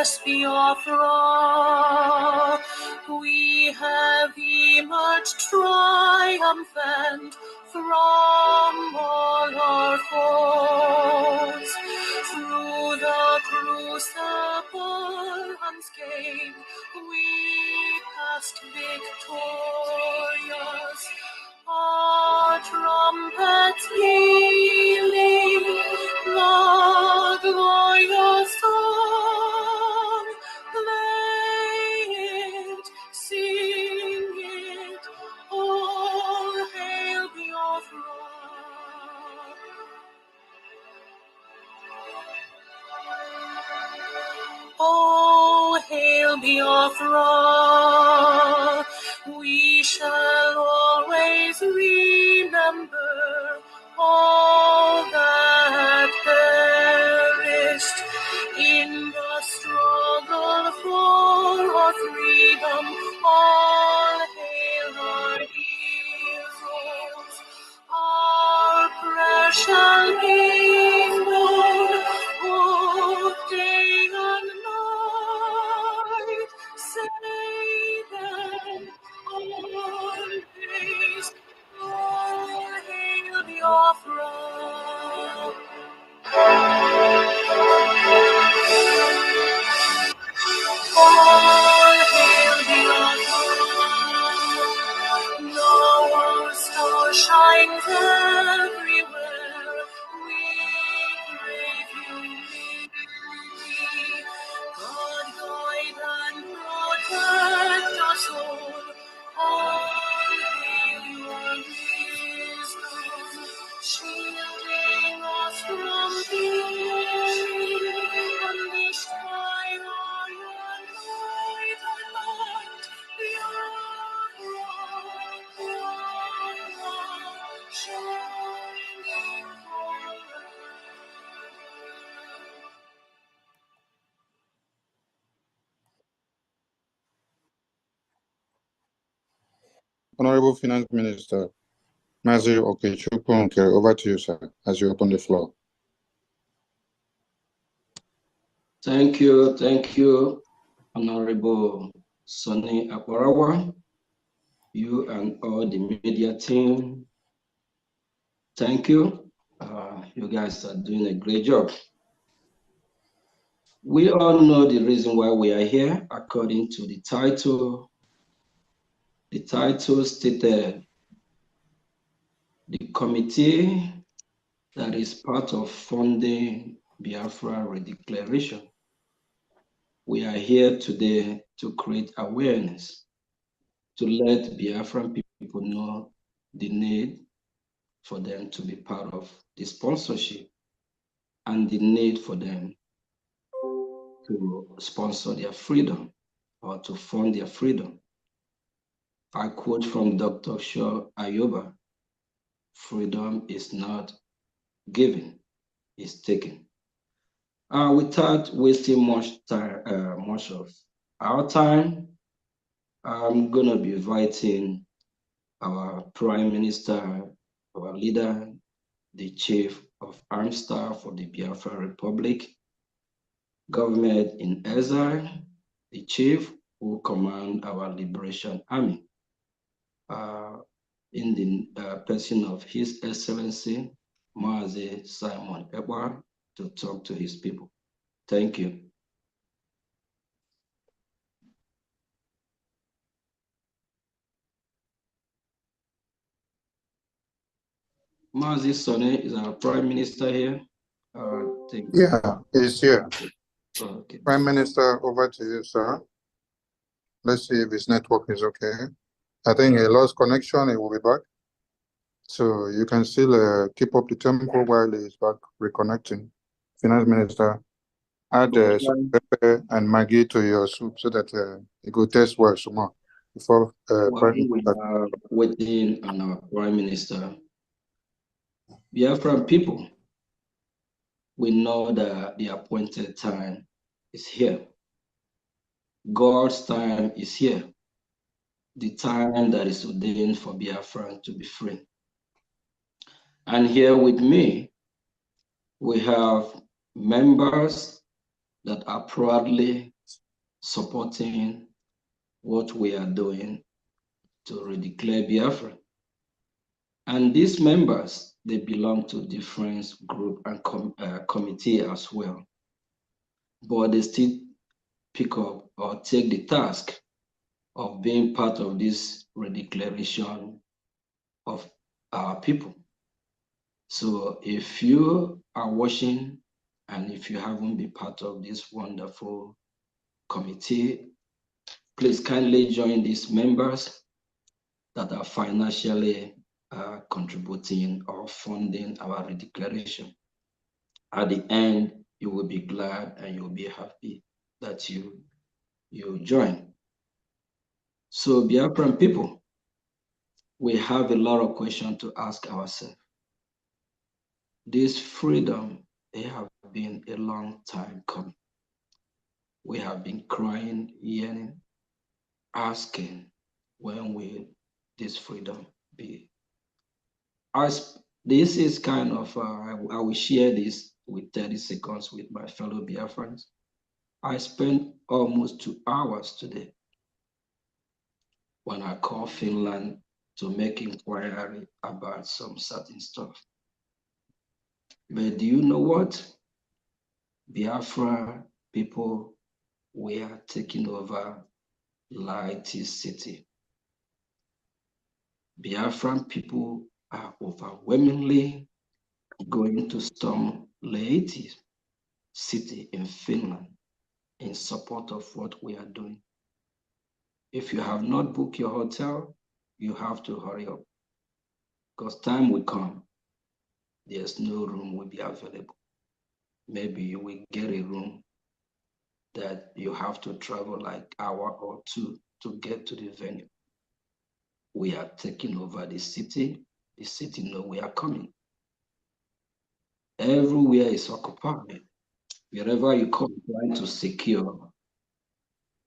glorious Biafra, we have emerged triumphant from all our foes. Through the crucible unscathed, we passed victorious. Our trumpets pealing the glorious song, play it, sing it, all hail Biafra. Oh, hail Biafra, we shall always remember all that perished in the struggle for our freedom. All hail our heroes, our precious kingdom, oh, day and night, say them always, all hail Biafra. All hail Biafra. Now our star shines everywhere. We crave unity. God guide and protect us all hail your wisdom, shielding us from evil, unleashed by iron light and light, shining forever. Honorable Finance Minister Mazi Okechukwu, over to you, sir, as you open the floor. Thank you, Honorable Sonny Aparawa, you and all the media team. Thank you. You guys are doing a great job. We all know the reason why we are here, according to the title. The title stated, the committee that is part of funding Biafra Redeclaration. We are here today to create awareness, to let Biafran people know the need for them to be part of the sponsorship and the need for them to sponsor their freedom or to fund their freedom. I quote from Dr. Shaw Ayuba, freedom is not given, it's taken. Without wasting much of our time, I'm gonna be inviting our Prime Minister, our leader, the Chief of Armed Staff of the Biafra Republic, government in exile, the Chief who command our Liberation Army, in the person of His Excellency, Mazi Simon Ekpa, to talk to his people. Thank you. Mazi Sonny is our Prime Minister here. Yeah, he's here. Okay. Prime Minister, over to you, sir. Let's see if his network is okay. I think he lost connection. He will be back. So you can still keep up the tempo while he's back reconnecting. Finance Minister, add pepper and Maggi to your soup so that it will taste well some more before Prime Minister. We are waiting on our Prime Minister. Biafran people, we know that the appointed time is here. God's time is here. The time that is ordained for Biafran to be free. And here with me, we have members that are proudly supporting what we are doing to redeclare Biafra. And these members, they belong to different group and committee as well. But they still pick up or take the task of being part of this redeclaration of our people. So if you are watching and if you haven't been part of this wonderful committee, please kindly join these members that are financially contributing or funding our redeclaration. At the end, you will be glad and you'll be happy that you join. So Biafran people, we have a lot of questions to ask ourselves. This freedom, they have been a long time coming. We have been crying, yearning, asking, when will this freedom be? This is kind of, I will share this with 30 seconds with my fellow Biafrans. I spent almost 2 hours today when I called Finland to make inquiry about some certain stuff. But do you know what? Biafra people, we are taking over Laiti city. Biafran people are overwhelmingly going to storm Laiti city in Finland in support of what we are doing. If you have not booked your hotel, you have to hurry up because time will come. There's no room will be available. Maybe you will get a room that you have to travel like an hour or two to get to the venue. We are taking over the city. The city knows we are coming. Everywhere is occupied. Wherever you come, trying to secure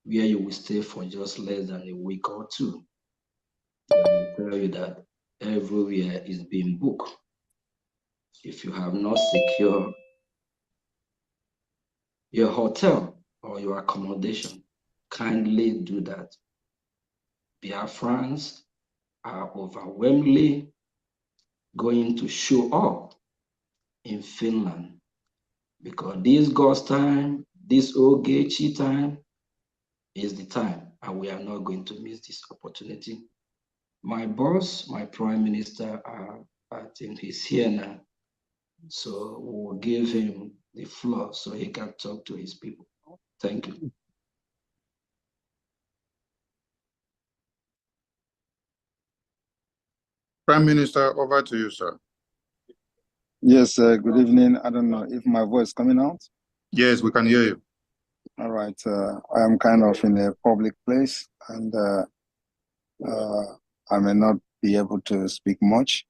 where you will stay for just less than a week or two. I will tell you that everywhere is being booked. If you have not secured your hotel or your accommodation, kindly do that. Biafrans are overwhelmingly going to show up in Finland because this God's time, this Ogechi time is the time, and we are not going to miss this opportunity. My boss, my prime minister, I think he's here now. So we will give him the floor so he can talk to his people. Thank you. Prime Minister, over to you, sir. Yes, good evening. I don't know if my voice is coming out. Yes, we can hear you. All right. I am kind of in a public place and I may not be able to speak much,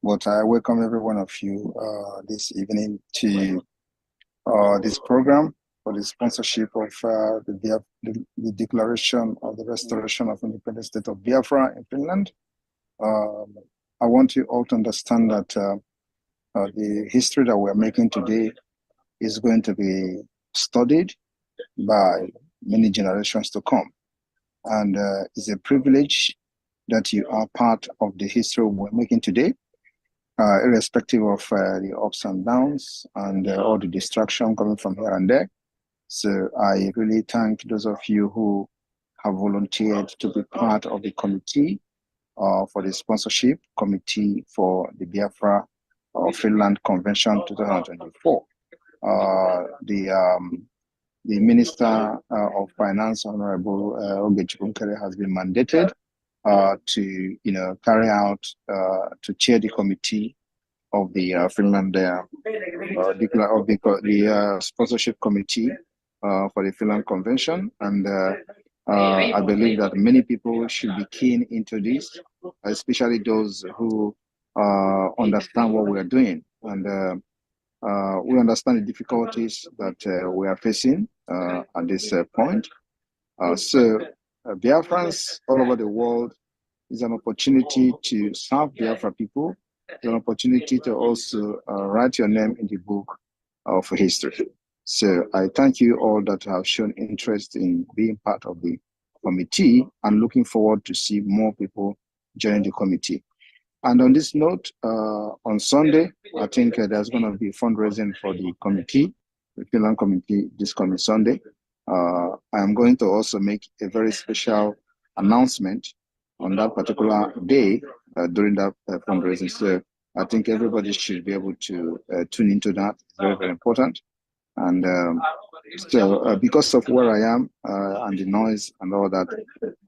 but I welcome every one of you this evening to this program for the sponsorship of the Declaration of the Restoration of Independent State of Biafra in Finland. I want you all to understand that the history that we're making today is going to be studied by many generations to come. And it's a privilege that you are part of the history we're making today, irrespective of the ups and downs and all the distraction coming from here and there. So I really thank those of you who have volunteered to be part of the committee for the sponsorship committee for the Biafra Finland Convention 2024. The Minister of Finance, Honorable Ogechi has been mandated to, carry out, to chair the committee of the Finland, the sponsorship committee for the Finland Convention. And I believe that many people should be keen into this, especially those who understand what we are doing. And we understand the difficulties that we are facing at this point. So Biafrans all over the world is an opportunity to serve Biafra people. It's an opportunity to also write your name in the book of history. So I thank you all that have shown interest in being part of the committee and looking forward to see more people join the committee. And on this note, on Sunday, I think there's going to be fundraising for the committee, the Finland committee, this coming Sunday. I'm going to also make a very special announcement on that particular day during that fundraising. So I think everybody should be able to tune into that. It's very, very important. And so because of where I am and the noise and all that,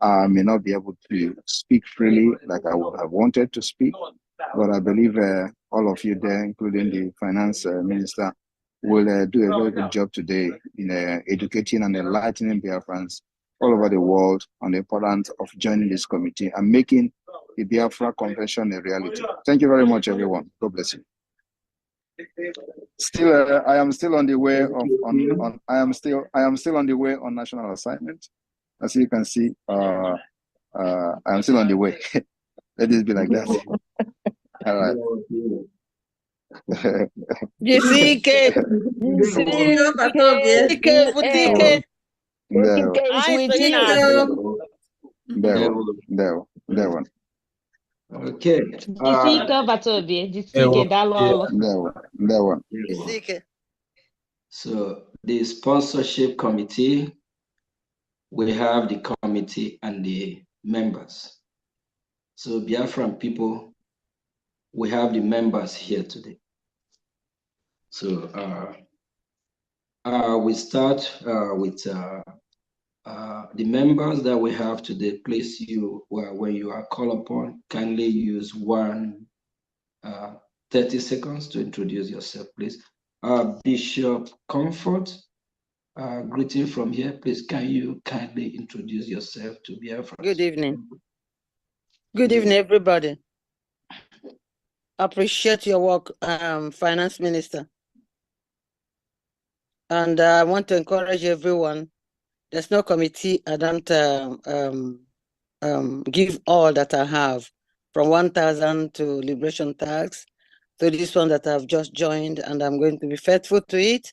I may not be able to speak freely like I would have wanted to speak. But I believe all of you there, including the finance minister, will do a very good job today in educating and enlightening Biafrans all over the world on the importance of joining this committee and making the Biafra Convention a reality. Thank you very much, everyone. God bless you. Still, I am still on the way I am still on the way on national assignment. As you can see, I am still on the way. Let it be like that. All right. There one. Okay. So the sponsorship committee, we have the committee and the members. So Biafran people, we have the members here today. So we start with the members that we have today. Please, when you are called upon, kindly use 30 seconds to introduce yourself, please. Bishop Comfort, greeting from here. Please, can you kindly introduce yourself to Biafra? Good evening. Good evening, everybody. Appreciate your work, Finance Minister. And I want to encourage everyone. There's no committee. I don't give all that I have, from 1,000 to liberation tax to this one that I've just joined, and I'm going to be faithful to it.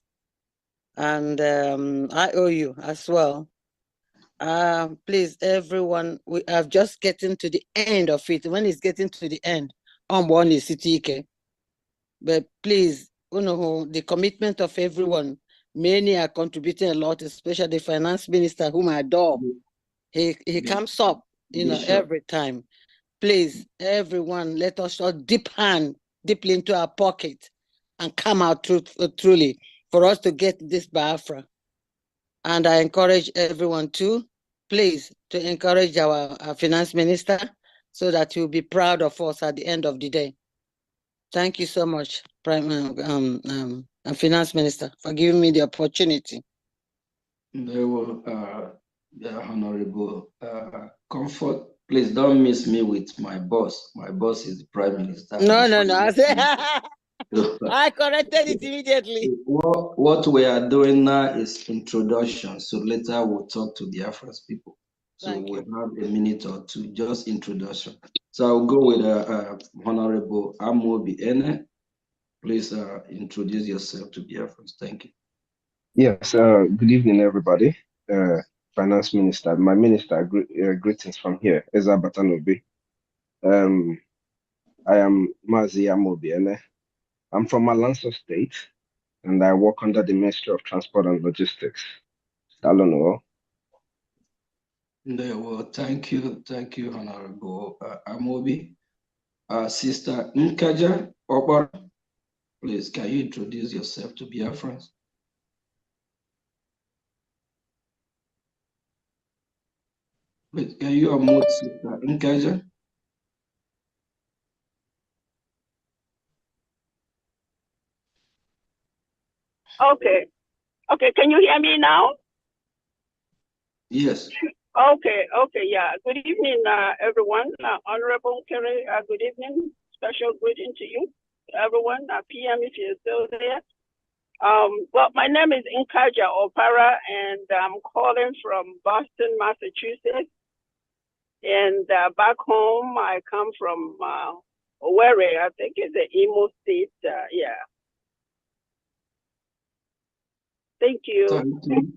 And I owe you as well. Please, everyone, we are just getting to the end of it. When it's getting to the end, I'm one is CTK. But please, the commitment of everyone, many are contributing a lot, especially the finance minister, whom I adore. He comes up, every time. Please, everyone, let us all dip deeply into our pocket and come out truly for us to get this BIAFRA. And I encourage everyone too, please, to encourage our finance minister so that he'll be proud of us at the end of the day. Thank you so much, Finance Minister, for giving me the opportunity. Honorable Comfort, please don't miss me with my boss. My boss is the Prime Minister. No. I corrected it immediately. What we are doing now is introduction. So later we'll talk to the Biafran people. So we'll have a minute or two, just introduction. So I'll go with Honorable Amobi Ene. Please introduce yourself to Biafrans. Thank you. Yes, good evening, everybody. Finance Minister, my minister, greetings from here, Eza Batanobi. I am Mazi Amobi Ene. I'm from Alanso State, and I work under the Ministry of Transport and Logistics. Well, thank you, Honorable Amobi. Sister Nkaja Obar, please, can you introduce yourself to Biafrans? Please, can you unmute Sister Nkaja? Okay, can you hear me now? Yes. Okay, yeah. Good evening, everyone. Honorable Kerry, good evening. Special greeting to you, everyone. PM if you're still there. Well, my name is Nkaja Opara, and I'm calling from Boston, Massachusetts. And back home, I come from Owerri, I think it's the Imo State, yeah. Thank you. Thank you.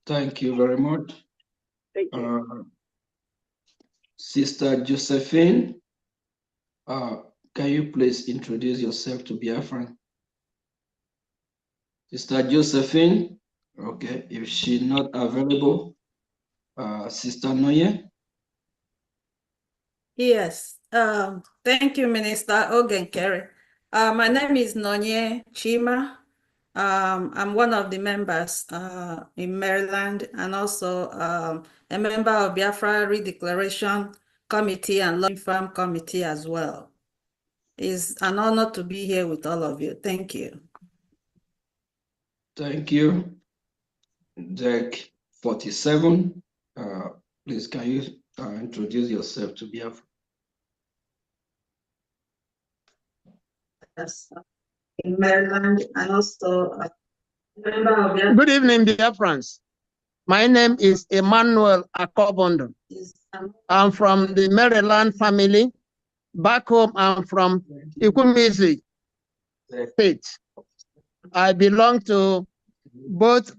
Thank you very much. Thank you. Sister Josephine, can you please introduce yourself to Biafran? Sister Josephine, okay, if she's not available, Sister Noye. Yes, thank you, Minister Ogenkere. My name is Nonye Chima. I'm one of the members in Maryland and also a member of BIAFRA Redeclaration Committee and Lobby Farm Committee as well. It's an honor to be here with all of you. Thank you. Thank you. Deck 47, please can you introduce yourself to Biafra? Yes, in Maryland and also a member of BIAFRA. Good evening, dear friends. My name is Emmanuel Akobondo. I'm from the Maryland family. Back home, I'm from Ikumizi State. I belong to both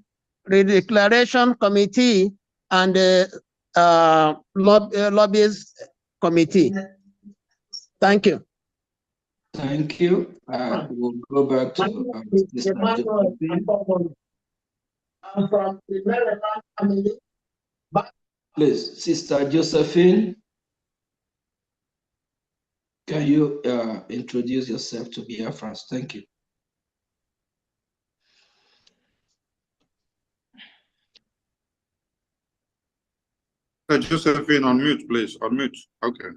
the Redeclaration Committee and the Lobbyist Committee. Thank you. Thank you. We'll go back to Sister Josephine. I'm from the Maryland family. Please, Sister Josephine, can you introduce yourself to Biafrans? Thank you. Josephine, unmute, please. Unmute. Okay.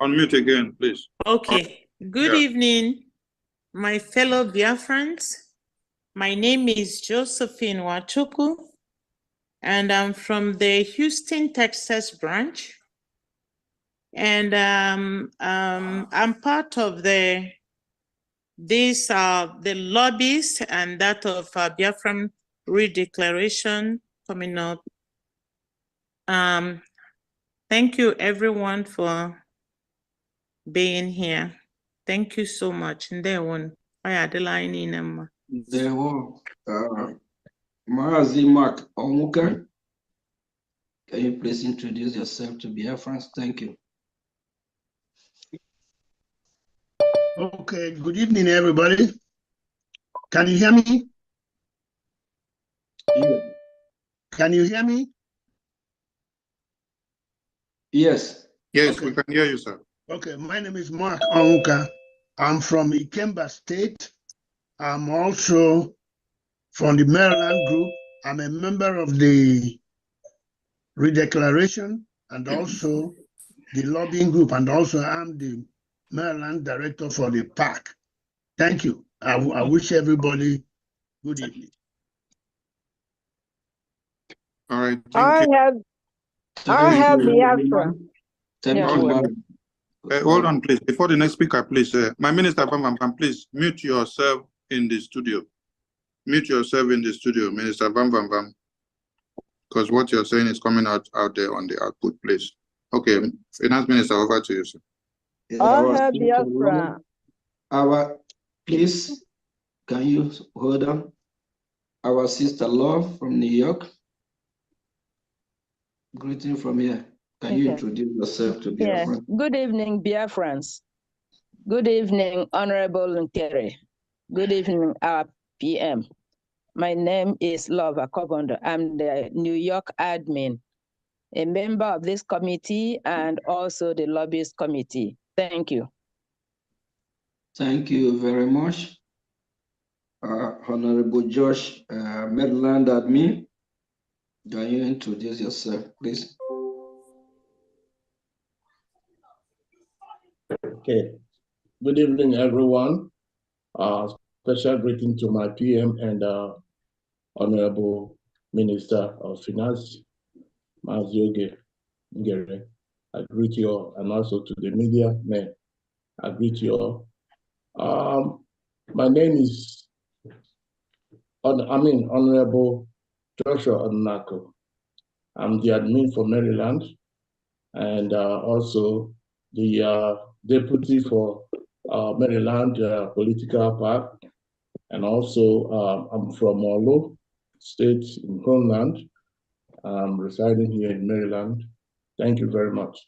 Unmute again, please. Okay. Good evening, my fellow Biafrans. My name is Josephine Wachuku, and I'm from the Houston, Texas branch. And I'm part of the lobbies and that of Biafran Redeclaration coming up. Thank you everyone for being here. Thank you so much. And there one, I had the line in them. There were Mazi Mark Onwuka. Can you please introduce yourself to Biafrans? Thank you. Okay, good evening, everybody. Can you hear me? Yeah. Can you hear me? Yes. Yes, Okay. we can hear you, sir. Okay, my name is Mark Onwuka. I'm from Ikemba State. I'm also from the Maryland group. I'm a member of the Redeclaration and also the lobbying group, and also I'm the Maryland director for the PAC. Thank you. I wish everybody good evening. All right, thank you. I have Biafra. Thank Yeah. you, ma'am. Hold on, please. Before the next speaker, please. My Minister, please mute yourself in the studio. Mute yourself in the studio, Minister Vam. Because what you're saying is coming out there on the output, please. Okay, Finance Minister, over to you, sir. I have Biafra. Please, can you hold on? Our sister Love from New York. Greeting from here. Can you introduce yourself to Biafra? Yeah. Good evening, Biafrans. Good evening, Honorable Nkere. Good evening, our PM. My name is Love Akobondo. I'm the New York admin, a member of this committee and also the lobbyist committee. Thank you. Thank you very much. Honorable Josh, Maryland admin. Can you introduce yourself, please? Okay. Good evening, everyone. Special greeting to my PM and Honorable Minister of Finance, Mazioge Ngere. I greet you all, and also to the media men. I greet you all. My name is Honorable Joshua Onako. I'm the admin for Maryland, and also the deputy for Maryland political party. And also, I'm from Olo State in Homeland. I'm residing here in Maryland. Thank you very much.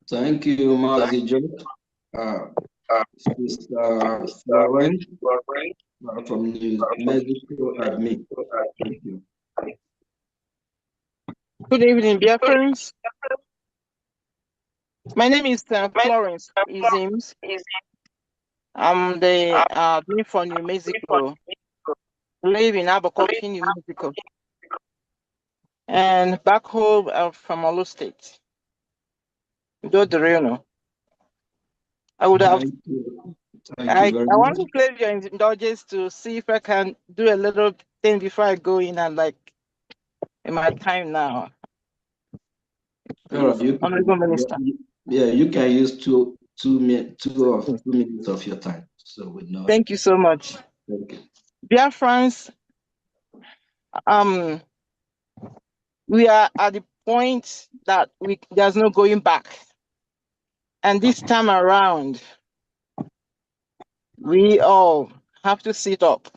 Thank you, Mazi Joe. Sister Florence from New Mexico, admit. Thank you. Good evening, dear friends. My name is Florence Izims. I'm the being from New Mexico, live in Albuquerque, New Mexico, and back home from Olo State. Do the real know. I would have. I want to play your indulgence to see if I can do a little thing before I go in and in my time now. Honorable Minister. Yeah, you can use two minutes of your time. So we know. Thank you so much. Thank you. Dear friends, we are at the point that there's no going back. And this time around, we all have to sit up.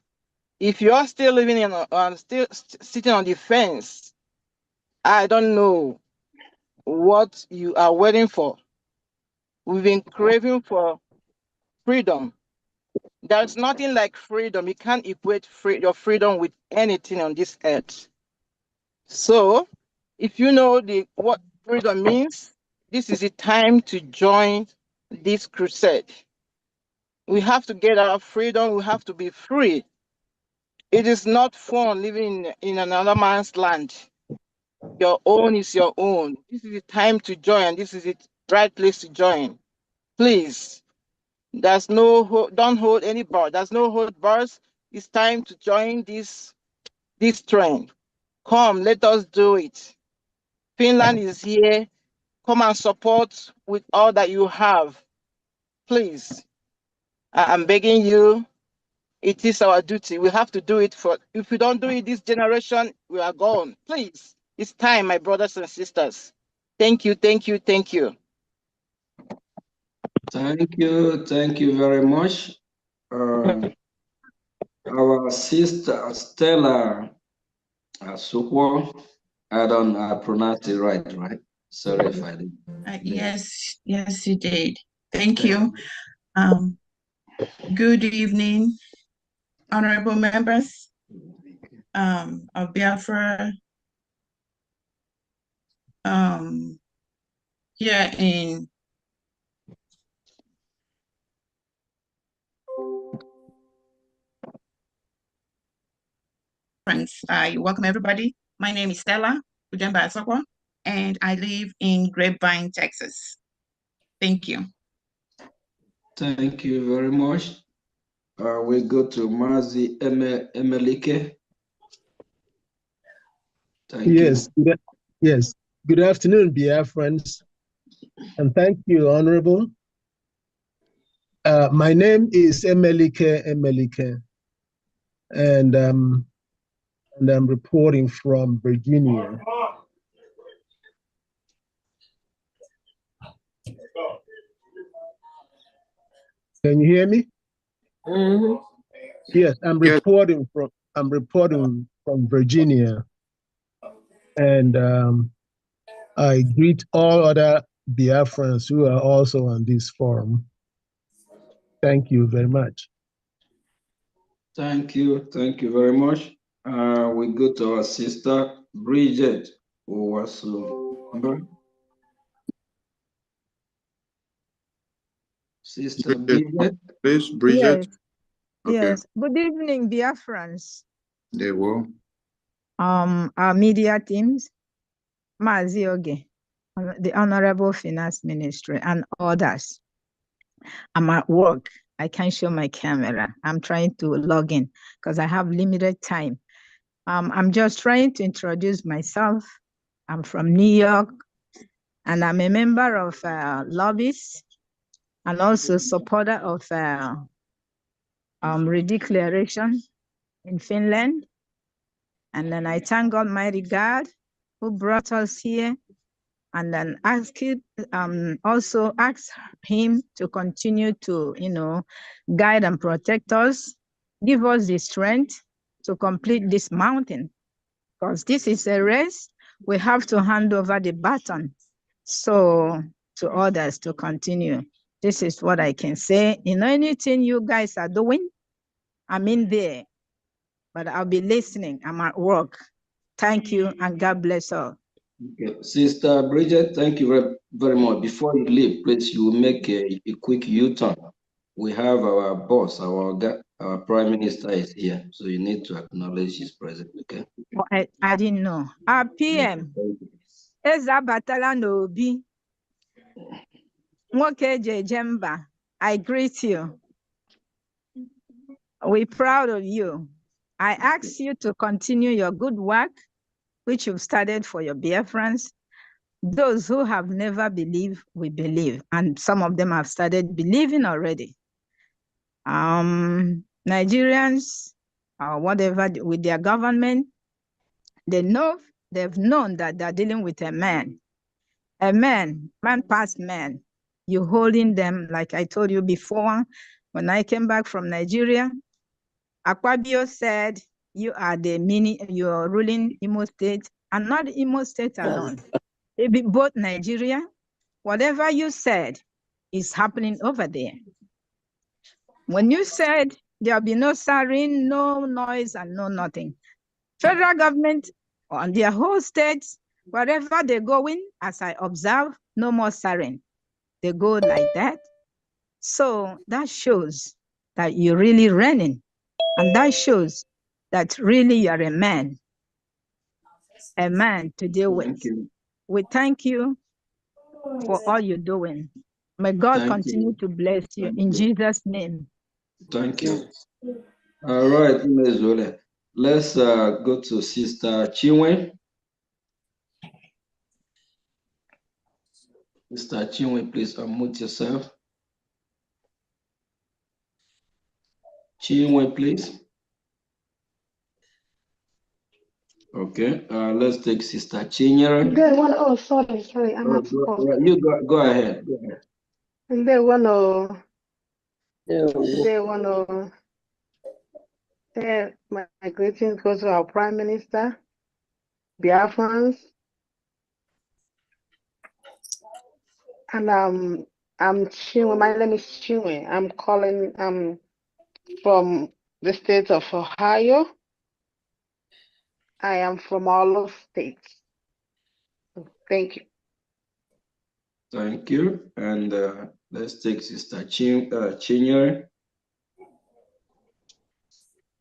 If you are still living still sitting on the fence, I don't know what you are waiting for. We've been craving for freedom. There's nothing like freedom. You can't equate your freedom with anything on this earth. So, if you know what freedom means, this is the time to join this crusade. We have to get our freedom. We have to be free. It is not fun living in another man's land. Your own is your own. This is the time to join. This is the right place to join. Please, don't hold any bar. There's no hold bars. It's time to join this trend. Come, let us do it. Finland is here. Come and support with all that you have. Please, I'm begging you. It is our duty. We have to do it. If we don't do it this generation, we are gone. Please, it's time, my brothers and sisters. Thank you, thank you, thank you. Thank you very much. Our sister Stella Sukwo, I don't pronounce it right? Sorry if I did. Yes, you did. Thank you. Good evening, honorable members of BIAFRA here in friends. I welcome everybody. My name is Stella Ujemba Asokwa, and I live in Grapevine, Texas. Thank you. Thank you very much. We go to Mazi Emelike. Yes. Good afternoon, Biafrans, and thank you, Honorable. My name is Emelike, and I'm reporting from Virginia. Can you hear me? Mm-hmm. Yes, I'm reporting from Virginia, and I greet all other Biafrans who are also on this forum. Thank you very much. Thank you very much. We go to our sister Bridget Owasu. Sister Bridget. Please, Bridget. Yes. Okay. Yes. Good evening, Biafrans. They will. Our media teams, Mazi Oge, the Honorable Finance Ministry, and others. I'm at work. I can't show my camera. I'm trying to log in because I have limited time. I'm just trying to introduce myself. I'm from New York, and I'm a member of Lobbies and also supporter of Redeclaration in Finland. And then I thank Almighty God who brought us here and then also ask him to continue to, guide and protect us, give us the strength to complete this mountain, because this is a race. We have to hand over the baton to others to continue. This is what I can say. Anything you guys are doing, I'm in there, but I'll be listening. I'm at work. Thank you, and God bless all. Okay. Sister Bridget, thank you very, very much. Before you leave, please, you make a quick U-turn. We have our boss, our Prime Minister is here, so you need to acknowledge his presence, okay? Oh, I didn't know. Our PM, Eza Batala Nobi, Nwoke Jemba, I greet you. We're proud of you. I ask you to continue your good work, which you've started for your Biafrans. Those who have never believed, we believe. And some of them have started believing already. Nigerians, whatever, with their government, they've known that they're dealing with a man past man. You're holding them, like I told you before, when I came back from Nigeria, Akpabio said, you are ruling Imo State, and not Imo State alone. It be both Nigeria. Whatever you said is happening over there. When you said there'll be no siren, no noise, and no nothing, federal government on their whole states, wherever they go in, as I observe, no more siren. They go like that. So that shows that you're really running. And that shows that really you're a man to deal with. We thank you for all you're doing. May God continue to bless you in Jesus' name. Thank you. All right, let's go to Sister Chinwe. Sister Chinwe, please unmute yourself. Chinwe, please. Okay, let's take Sister Chinyere. Oh, sorry, I'm at fault. You go ahead. And they want to my greetings go to our Prime Minister, Biafrans, and I'm Chinwe. My name is Chinwe. I'm calling from the state of Ohio. I am from all of states. Thank you. Thank you. And let's take Sister Chinyere.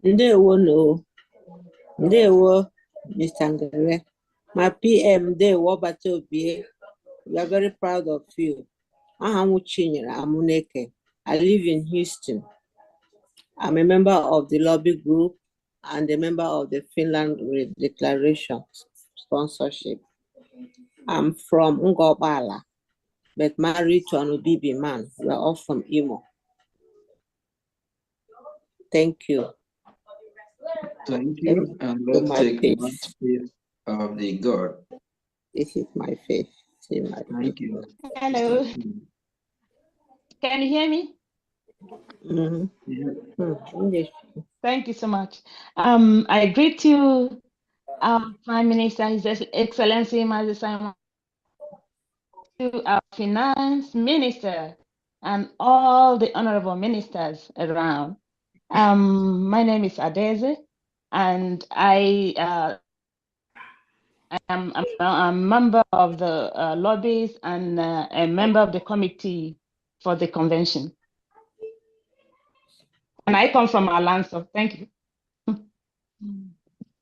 Ndewo, Mr. Ngere. My PM, Ndewo Batobie. We are very proud of you. I'm Chinyere Amuneke. I live in Houston. I'm a member of the lobby group and a member of the Finland Redeclaration sponsorship. I'm from Ngobala, but married to an Obibi man. We're all from Imo. Thank you. Thank you. And let's take one faith of the God. This is my faith. Thank you. Hello. Can you hear me? Thank you so much. I greet you, Prime Minister, His Excellency Mazi Simon, to our Finance Minister, and all the honorable ministers around. My name is Adeze, and I am a member of the lobbies and a member of the committee for the convention. And I come from Alanso. Thank you.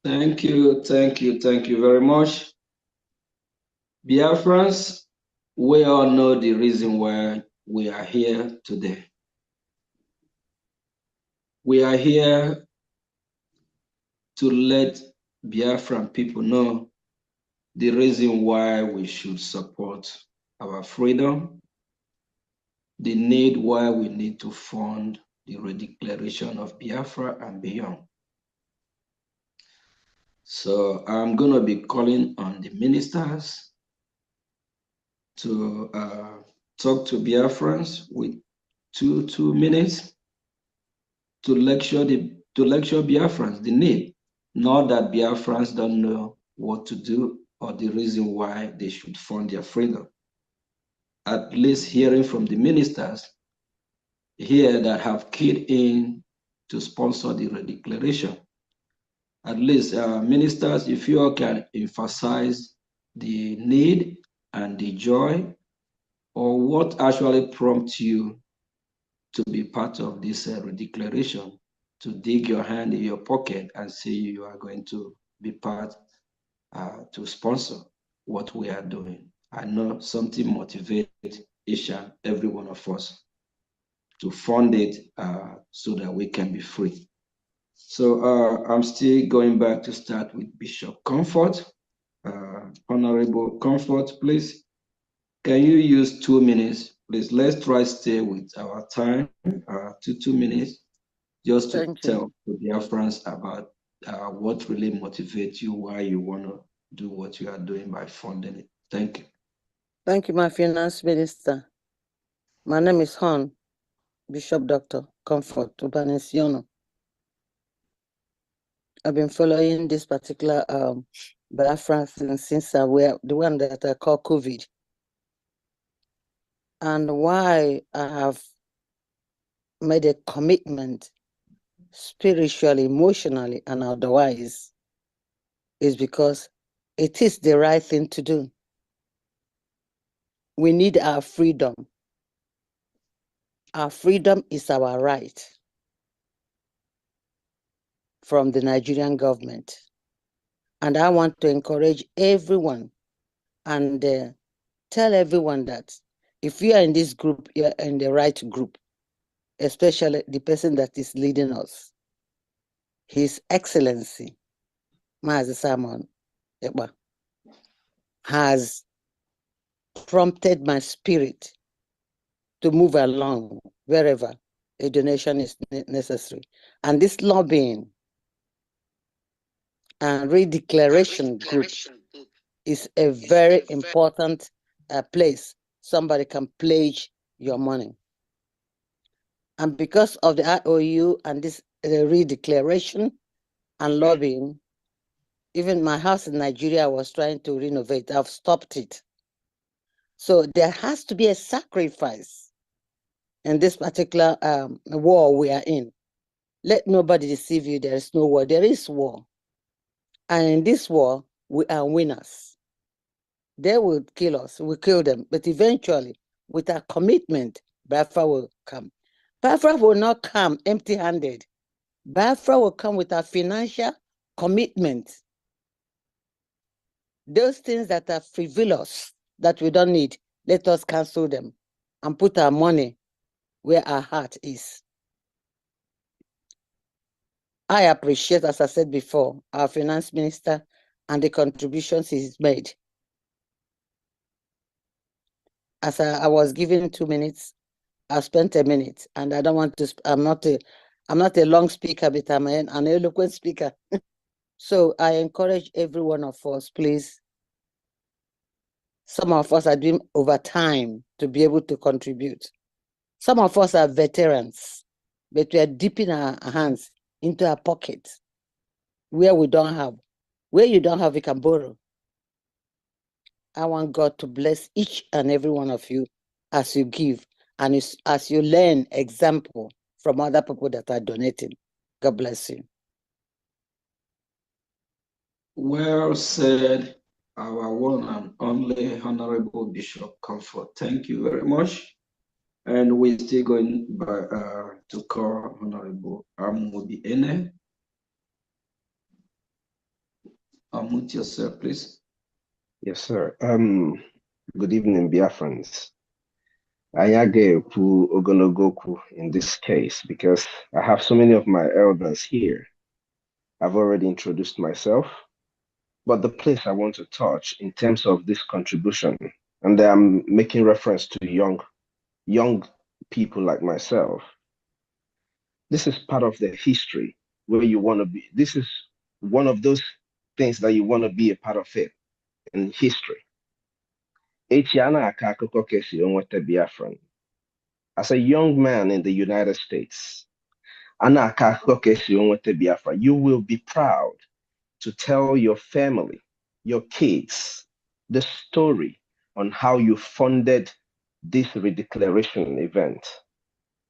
Thank you very much. Biafrans, we all know the reason why we are here today. We are here to let Biafran people know the reason why we should support our freedom, the need why we need to fund the Redeclaration of Biafra and beyond. So I'm going to be calling on the ministers to talk to Biafrans with two minutes to lecture Biafrans the need. Not that Biafrans don't know what to do or the reason why they should fund their freedom. At least hearing from the ministers here that have keyed in to sponsor the Redeclaration. At least ministers, if you all can emphasize the need and the joy, or what actually prompts you to be part of this Redeclaration, to dig your hand in your pocket and say you are going to be part to sponsor what we are doing. I know something motivates each and every one of us to fund it so that we can be free. So I'm still going back to start with Bishop Comfort. Honorable Comfort, please. Can you use 2 minutes? Please, let's try stay with our time, 2 minutes, just to tell the Biafrans about what really motivates you, why you want to do what you are doing by funding it. Thank you. Thank you, my Finance Minister. My name is Hon, Bishop Dr. Comfort Ubanesiono. I've been following this particular Biafra since we're the one that I call COVID. And why I have made a commitment spiritually, emotionally, and otherwise is because it is the right thing to do. We need our freedom. Our freedom is our right from the Nigerian government. And I want to encourage everyone and tell everyone that if you are in this group, you are in the right group, especially the person that is leading us. His Excellency, Mazi Simon Ekpa, has prompted my spirit to move along wherever a donation is necessary. And this lobbying and redeclaration group is a very important place. Somebody can pledge your money. And because of the IOU and this redeclaration and lobbying, even my house in Nigeria was trying to renovate. I've stopped it. So there has to be a sacrifice in this particular war we are in. Let nobody deceive you. There is no war. There is war. And in this war, we are winners. They will kill us. We kill them. But eventually, with our commitment, Biafra will come. Biafra will not come empty-handed. Biafra will come with our financial commitment. Those things that are frivolous, that we don't need, let us cancel them and put our money where our heart is. I appreciate, as I said before, our finance minister and the contributions he's made. As I was given 2 minutes, I spent a minute, and I don't want to. I'm not a long speaker, but I'm an eloquent speaker. So I encourage every one of us, please. Some of us are doing overtime to be able to contribute. Some of us are veterans, but we are dipping our hands into our pockets where we don't have. Where you don't have, you can borrow. I want God to bless each and every one of you as you give and as you learn example from other people that are donating. God bless you. Well said, our one and only Honorable Bishop Comfort. Thank you very much. And we're still going by, to call Honorable Amudi Ene. Unmute yourself, please. Yes, sir. Good evening, Biafrans. Ayage Pu Ogonogoku in this case, because I have so many of my elders here. I've already introduced myself, but the place I want to touch in terms of this contribution, and I'm making reference to young people like myself. This is part of the history where you want to be. This is one of those things that you want to be a part of it in history. Echiana akakoko kesi onwete Biafran. As a young man in the United States, ana akakoko kesi onwete Biafra, you will be proud to tell your family, your kids, the story on how you funded this redeclaration event.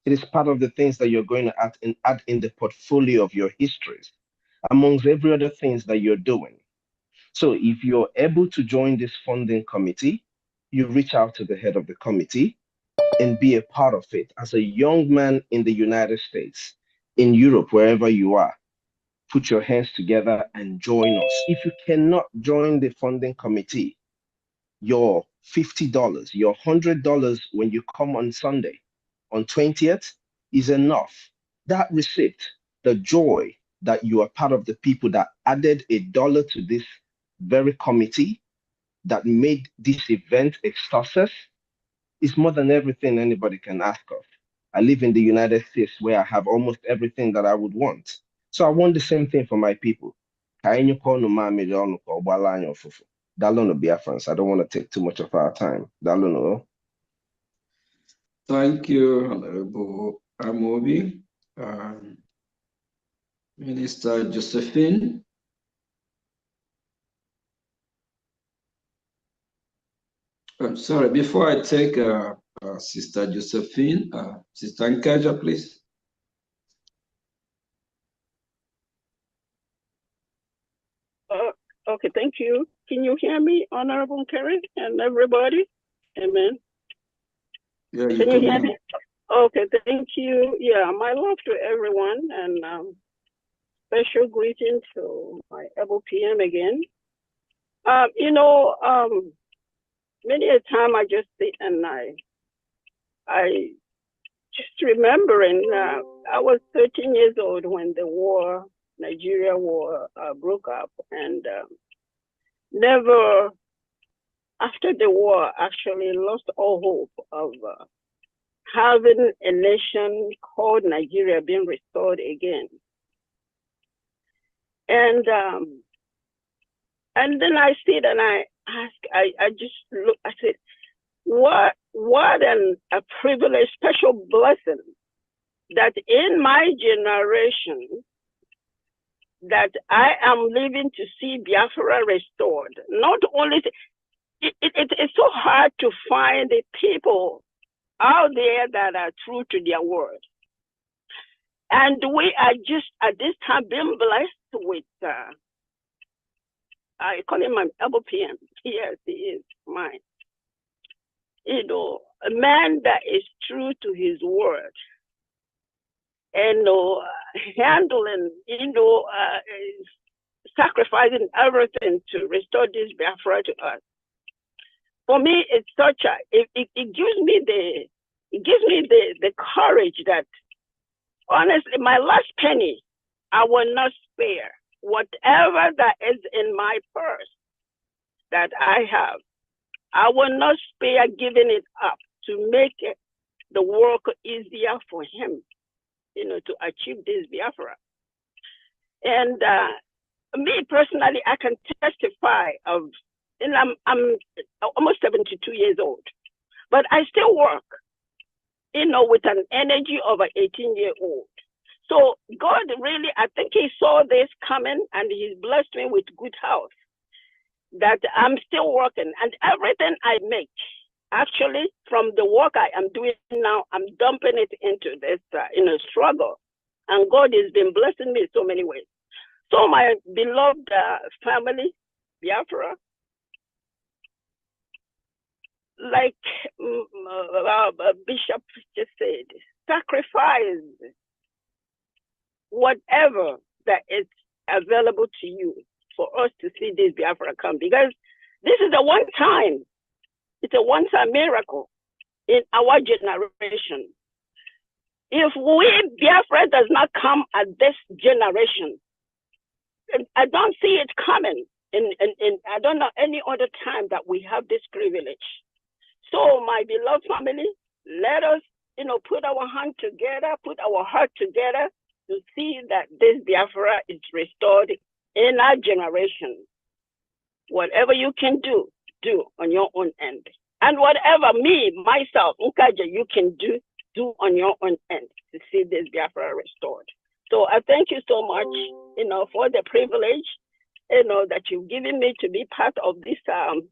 It is part of the things that you're going to add in the portfolio of your histories, amongst every other things that you're doing. So if you're able to join this funding committee, you reach out to the head of the committee and be a part of it. As a young man in the United States, in Europe, wherever you are, put your hands together and join us. If you cannot join the funding committee, your $50, your $100 when you come on Sunday, on 20th, is enough. That receipt, the joy that you are part of the people that added $1 to this very committee that made this event a success, is more than everything anybody can ask of. I live in the United States where I have almost everything that I would want. So I want the same thing for my people. Dalonu Biafrans. I don't want to take too much of our time. Dalonu. Thank you, Honorable Amobi. Minister Josephine. I'm sorry, before I take Sister Josephine, Sister Nkaja, please. Okay, thank you. Can you hear me, Honorable Kerry and everybody? Amen. Yeah, Can you hear me? Okay, thank you. Yeah, my love to everyone, and special greeting to my able PM again. Many a time I just sit and I just remembering, I was 13 years old when the Nigeria war broke up, and never after the war actually lost all hope of having a nation called Nigeria being restored again. And then I sit and I ask, I just look, I said, what a privilege, special blessing that in my generation that I am living to see Biafra restored. Not only, it's so hard to find the people out there that are true to their word. And we are just at this time being blessed with, I call him my able PM. Yes, he is mine. A man that is true to his word and handling, sacrificing everything to restore this Biafra to us. For me, it's such a, it gives me the courage that, honestly, my last penny, I will not spare. Whatever that is in my purse that I have, I will not spare giving it up to make the work easier for him, to achieve this Biafra. And me personally, I can testify of, and I'm almost 72 years old, but I still work, with an energy of an 18-year-old. So God really, I think he saw this coming and he's blessed me with good health, that I'm still working, and everything I make, actually from the work I am doing now, I'm dumping it into this, struggle. And God has been blessing me so many ways. So my beloved family, Biafra, like Bishop just said, sacrifice whatever that is available to you for us to see this Biafra come, because this is it's a one-time miracle in our generation. If Biafra does not come at this generation, I don't see it coming in I don't know any other time that we have this privilege. So my beloved family, let us, put our hand together, put our heart together to see that this Biafra is restored in our generation. Whatever you can do on your own end. And whatever myself, Nkaja, you can do on your own end to see this Biafra restored. So I thank you so much, for the privilege, that you've given me to be part of this family.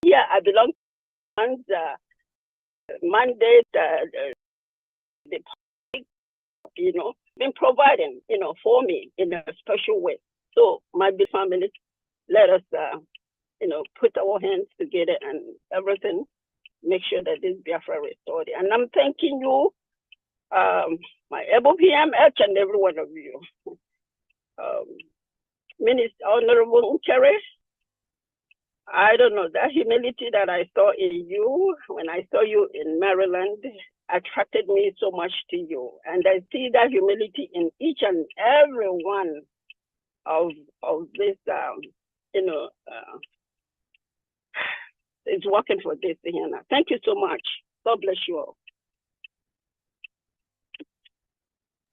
Here I belong to mandate the public, been providing, for me in a special way. So my big family, let us, put our hands together and everything, make sure that this Biafra restored. And I'm thanking you, my able PM, each and every one of you. Minister Honorable Cherry, I don't know, that humility that I saw in you when I saw you in Maryland attracted me so much to you. And I see that humility in each and every one of this, it's working for this here now. Thank you so much. God bless you all.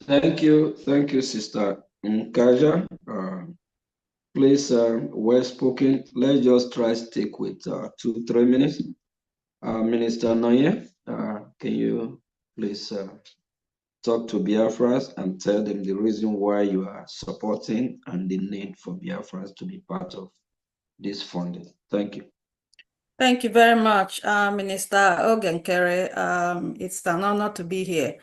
Thank you, Sister Nkaja. Please, well spoken. Let's just try to stick with 2-3 minutes. Minister Noye, can you please talk to Biafras and tell them the reason why you are supporting and the need for Biafras to be part of this funding? Thank you. Thank you very much, Minister Ogenkere. It's an honor to be here.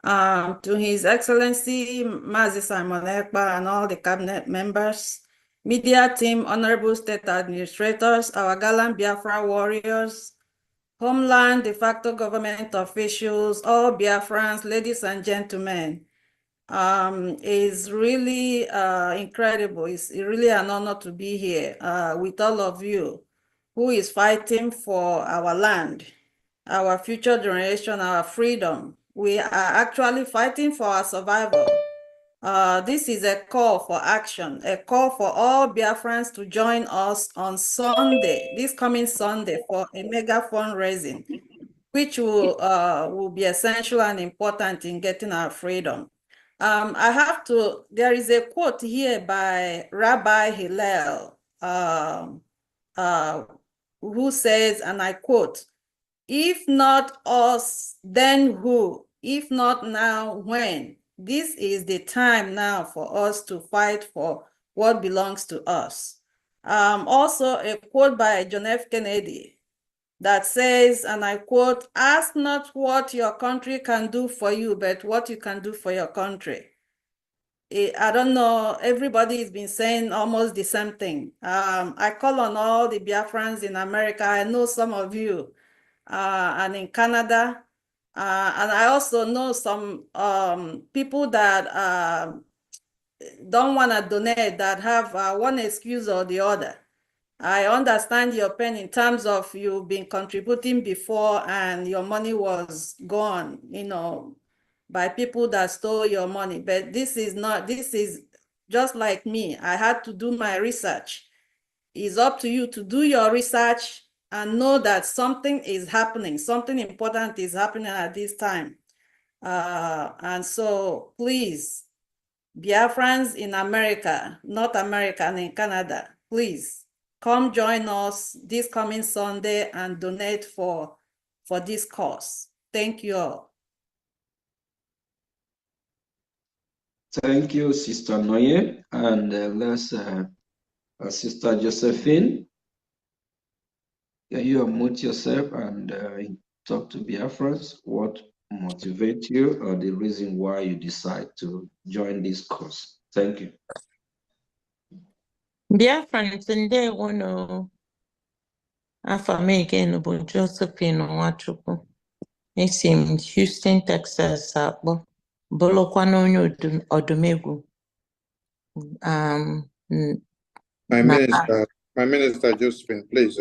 To His Excellency Mazi Simon Ekpa and all the cabinet members, media team, honorable state administrators, our gallant Biafra warriors, homeland de facto government officials, all Biafrans, ladies and gentlemen, is really incredible. It's really an honor to be here with all of you who is fighting for our land, our future generation, our freedom. We are actually fighting for our survival. This is a call for action, a call for all Biafrans to join us on Sunday, this coming Sunday, for a mega fundraising, which will be essential and important in getting our freedom. There is a quote here by Rabbi Hillel, who says, and I quote, "If not us, then who? If not now, when? This is the time now for us to fight for what belongs to us." Also a quote by John F. Kennedy that says, and I quote, "Ask not what your country can do for you, but what you can do for your country." I don't know, everybody has been saying almost the same thing. I call on all the Biafrans in America. I know some of you, and in Canada. And I also know some people that don't want to donate, that have one excuse or the other. I understand your pain in terms of you've been contributing before and your money was gone, by people that stole your money. But this is just like me. I had to do my research. It's up to you to do your research and know that something is happening, something important is happening at this time. And so please, Biafrans in America, North America, and in Canada, please come join us this coming Sunday and donate for this cause. Thank you all. Thank you, Sister Noye. And let's, Sister Josephine, can you unmute yourself and talk to Biafrans? What motivates you or the reason why you decide to join this cause? Thank you. Biafrans, ndewono. Afọ m again bụ Josephine Nwachukwu. Esi m Houston, Texas akpọ. Bụrụkwana onye Odumegwu. My minister Josephine, please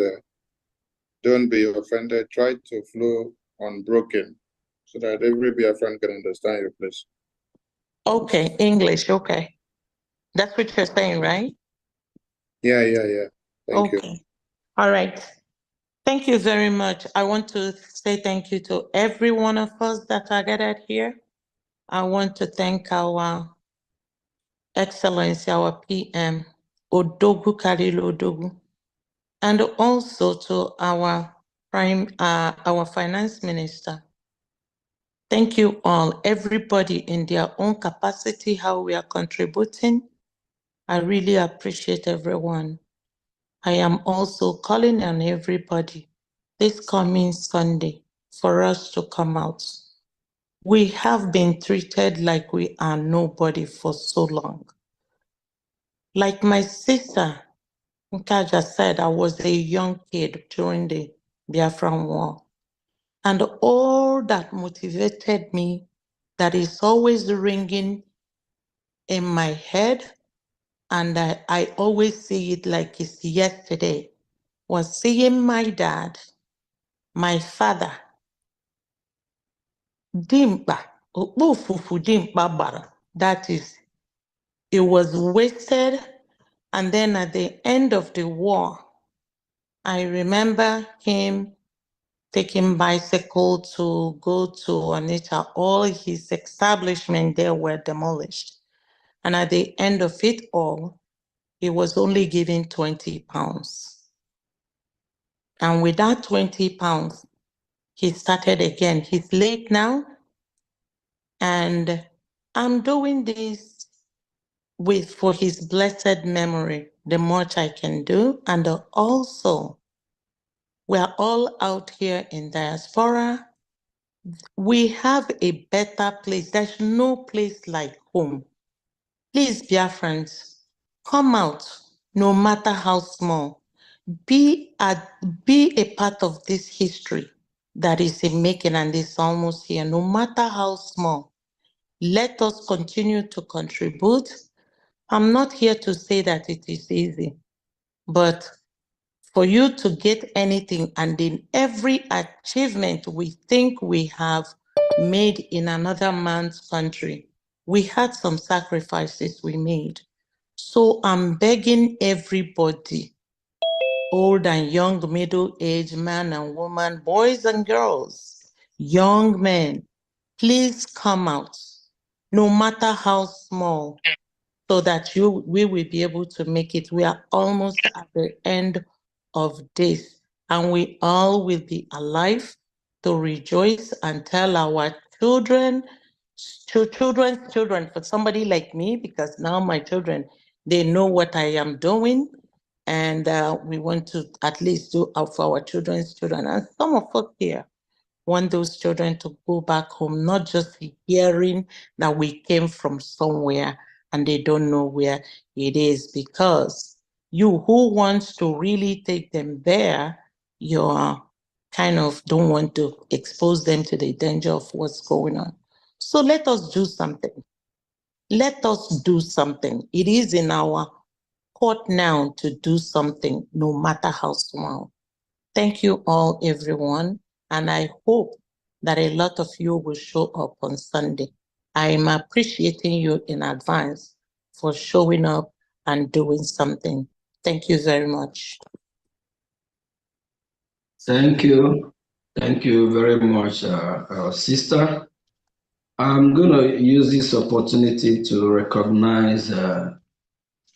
don't be offended. Try to flow unbroken so that every Biafran can understand you, please. Okay, English, okay. That's what you're saying, right? Yeah. Thank you. All right. Thank you very much. I want to say thank you to every one of us that are gathered here. I want to thank our Excellency, our PM, Odogwu Karilu Odogwu. and also to our finance minister. Thank you all, everybody in their own capacity, how we are contributing. I really appreciate everyone. I am also calling on everybody this coming Sunday for us to come out. We have been treated like we are nobody for so long. Like my sister Nkaja said, I was a young kid during the Biafran War. And all that motivated me, that is always ringing in my head, and I always see it like it's yesterday, was seeing my dad, my father, Dimpa, Okpofufu Dimpa Bara. That is, it was wasted. And then at the end of the war, I remember him taking bicycle to go to Onitsha. All his establishment there were demolished. And at the end of it all, he was only given 20 pounds. And with that 20 pounds, he started again. He's late now. And I'm doing this for his blessed memory, the much I can do. And also, we're all out here in diaspora. We have a better place. There's no place like home. Please, Biafrans, come out, no matter how small. Be a part of this history that is in making and is almost here, no matter how small. Let us continue to contribute. I'm not here to say that it is easy, but for you to get anything, and in every achievement we think we have made in another man's country, we had some sacrifices we made. So I'm begging everybody, old and young, middle-aged, man and woman, boys and girls, young men, please come out, no matter how small, so that we will be able to make it. We are almost at the end of this, and we all will be alive to rejoice and tell our children's children, for somebody like me, because now my children, they know what I am doing, and we want to at least do out for our children's children. And some of us here want those children to go back home, not just hearing that we came from somewhere and they don't know where it is, because you who wants to really take them there, you kind of don't want to expose them to the danger of what's going on. So let us do something. Let us do something. It is in our court now to do something, no matter how small. Thank you all, everyone. And I hope that a lot of you will show up on Sunday. I'm appreciating you in advance for showing up and doing something. Thank you very much. Thank you. Thank you very much, our sister. I'm going to use this opportunity to recognize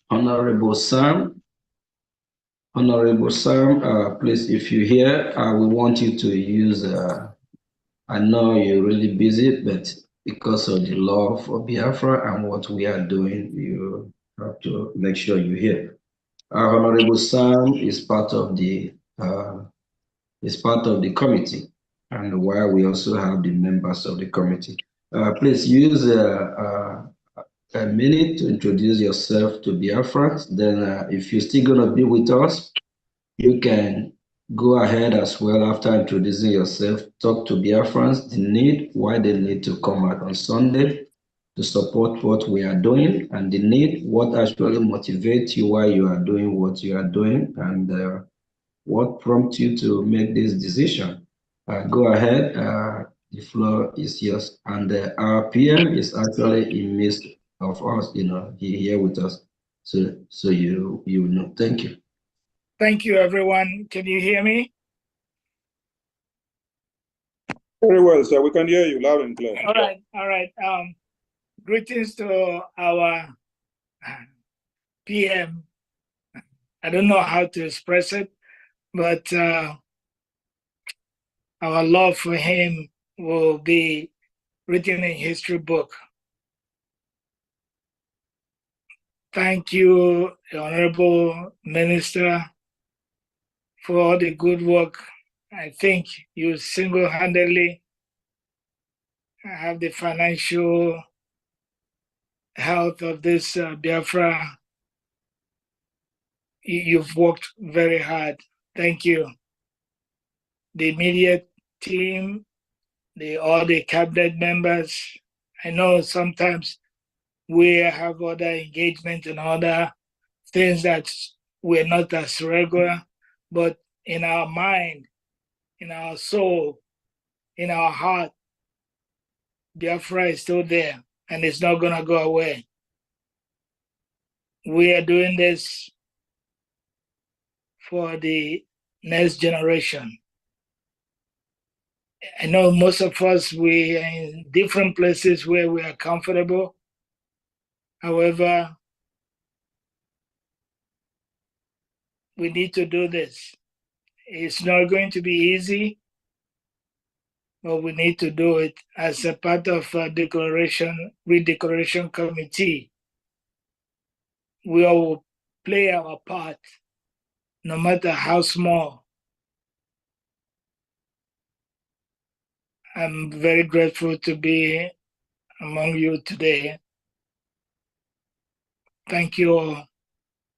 Honorable Sam. Honorable Sam, please, if you're here, we want you to use, I know you're really busy, but because of the love for Biafra and what we are doing, you have to make sure you're here. Honorable Sam is part of the committee, and while we also have the members of the committee. Please use a minute to introduce yourself to Biafra. Then if you're still going to be with us, you can go ahead as well after introducing yourself. Talk to Biafrans, the need, why they need to come out on Sunday to support what we are doing, and the need, what actually motivates you while you are doing what you are doing, and what prompts you to make this decision. Go ahead, the floor is yours. And our PM is actually in midst of us, he here with us. So you know. Thank you. Thank you, everyone. Can you hear me? Very well, sir. We can hear you loud and clear. All right. Greetings to our PM. I don't know how to express it. but our love for him will be written in history book. Thank you, Honorable Minister, for all the good work. I think you single-handedly have the financial health of this Biafra. You've worked very hard. Thank you. The immediate team, all the cabinet members. I know sometimes we have other engagement and other things that we're not as regular, but in our mind, in our soul, in our heart, Biafra is still there and it's not gonna go away. We are doing this for the next generation. I know most of us, we are in different places where we are comfortable. However, we need to do this. It's not going to be easy, but we need to do it as a part of a redeclaration committee. We all will play our part, no matter how small. I'm very grateful to be among you today. Thank you all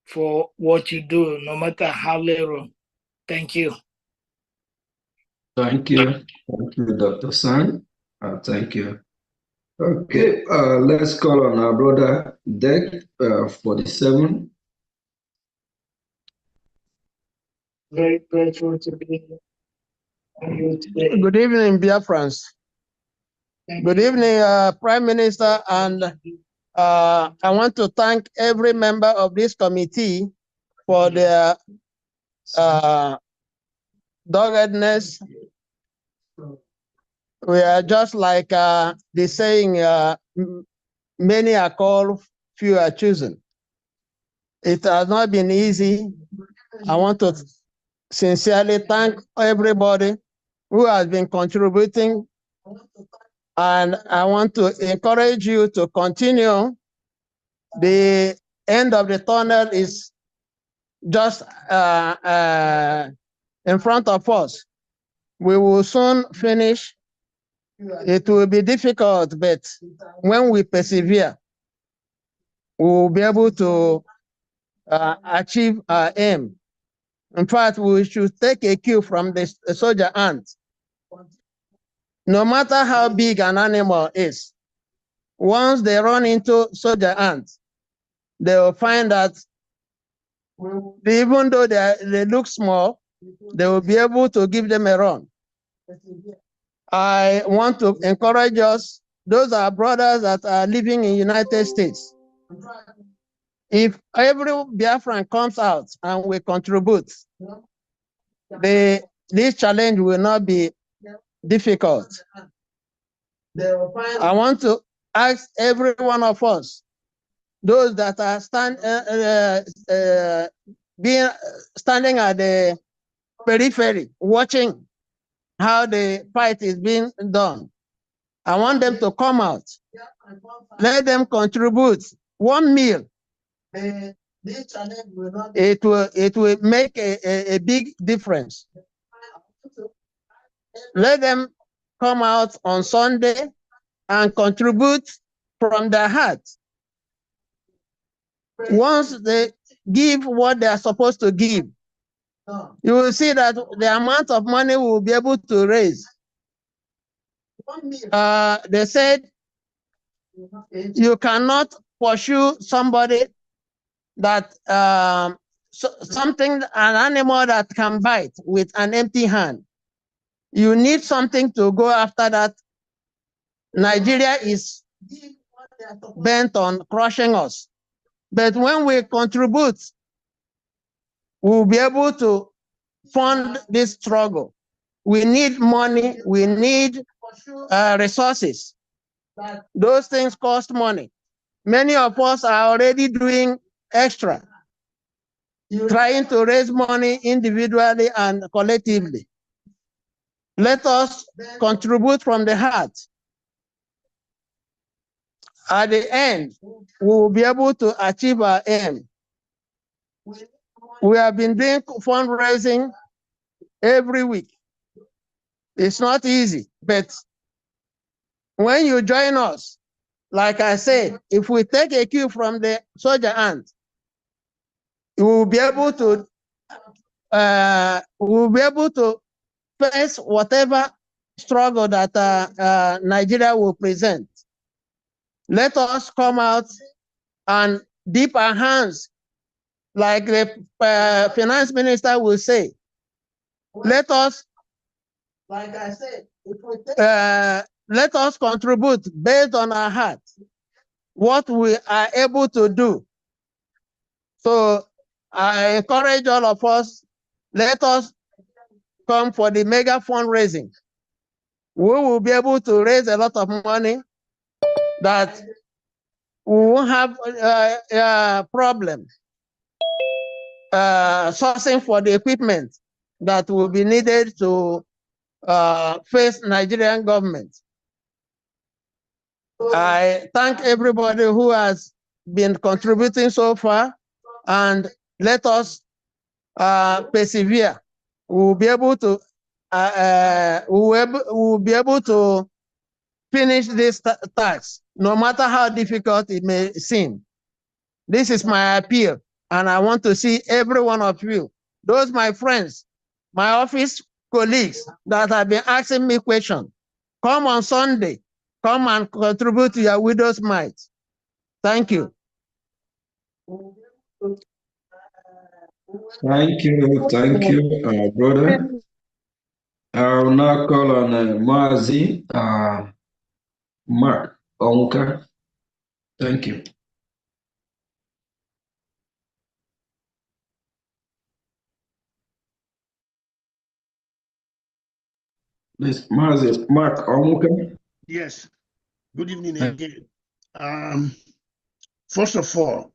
for what you do, no matter how little. Thank you. Thank you. Thank you, Dr. San. Thank you. Okay, let's call on our brother Deck 47. Very grateful to be among you today. Good evening, Biafrans. Good evening, Prime Minister, and I want to thank every member of this committee for their doggedness. We are just like the saying, many are called, few are chosen. It has not been easy. I want to sincerely thank everybody who has been contributing, and I want to encourage you to continue. The end of the tunnel is just in front of us. We will soon finish. It will be difficult, but when we persevere, we will be able to achieve our aim. In fact, we should take a cue from the soldier ant. No matter how big an animal is, once they run into soldier ants, they will find that even though they look small, they will be able to give them a run. I want to encourage us, those are brothers that are living in the United States. If every Biafran comes out and we contribute, this challenge will not be difficult. I want to ask every one of us, those that are standing at the periphery, watching how the fight is being done, I want them to come out. Let them contribute one meal. It will make a big difference. Let them come out on Sunday and contribute from their heart. Once they give what they are supposed to give, you will see that the amount of money we will be able to raise. They said you cannot pursue somebody that an animal that can bite with an empty hand. You need something to go after that. Nigeria is bent on crushing us. But when we contribute, we'll be able to fund this struggle. We need money, we need resources. Those things cost money. Many of us are already doing extra. trying to raise money individually and collectively. Let us contribute from the heart. At the end, we will be able to achieve our aim. We have been doing fundraising every week. It's not easy, but when you join us, like I said, if we take a cue from the soldier ant, we will be able to face whatever struggle that Nigeria will present. Let us come out and dip our hands, like the finance minister will say. Let us, like I said, let us contribute based on our heart, what we are able to do. So I encourage all of us, let us come for the mega fundraising. We will be able to raise a lot of money that we won't have a problem sourcing for the equipment that will be needed to face Nigerian government. I thank everybody who has been contributing so far, and let us persevere. We will be able to finish this task, no matter how difficult it may seem. This is my appeal, and I want to see every one of you, those my friends, my office colleagues that have been asking me questions. Come on Sunday, come and contribute to your widow's mite. Thank you. Thank you, brother. I'll now call on Mazi Mark Onka. Thank you. Please, Mazi Mark Onka. Yes. Good evening again. First of all,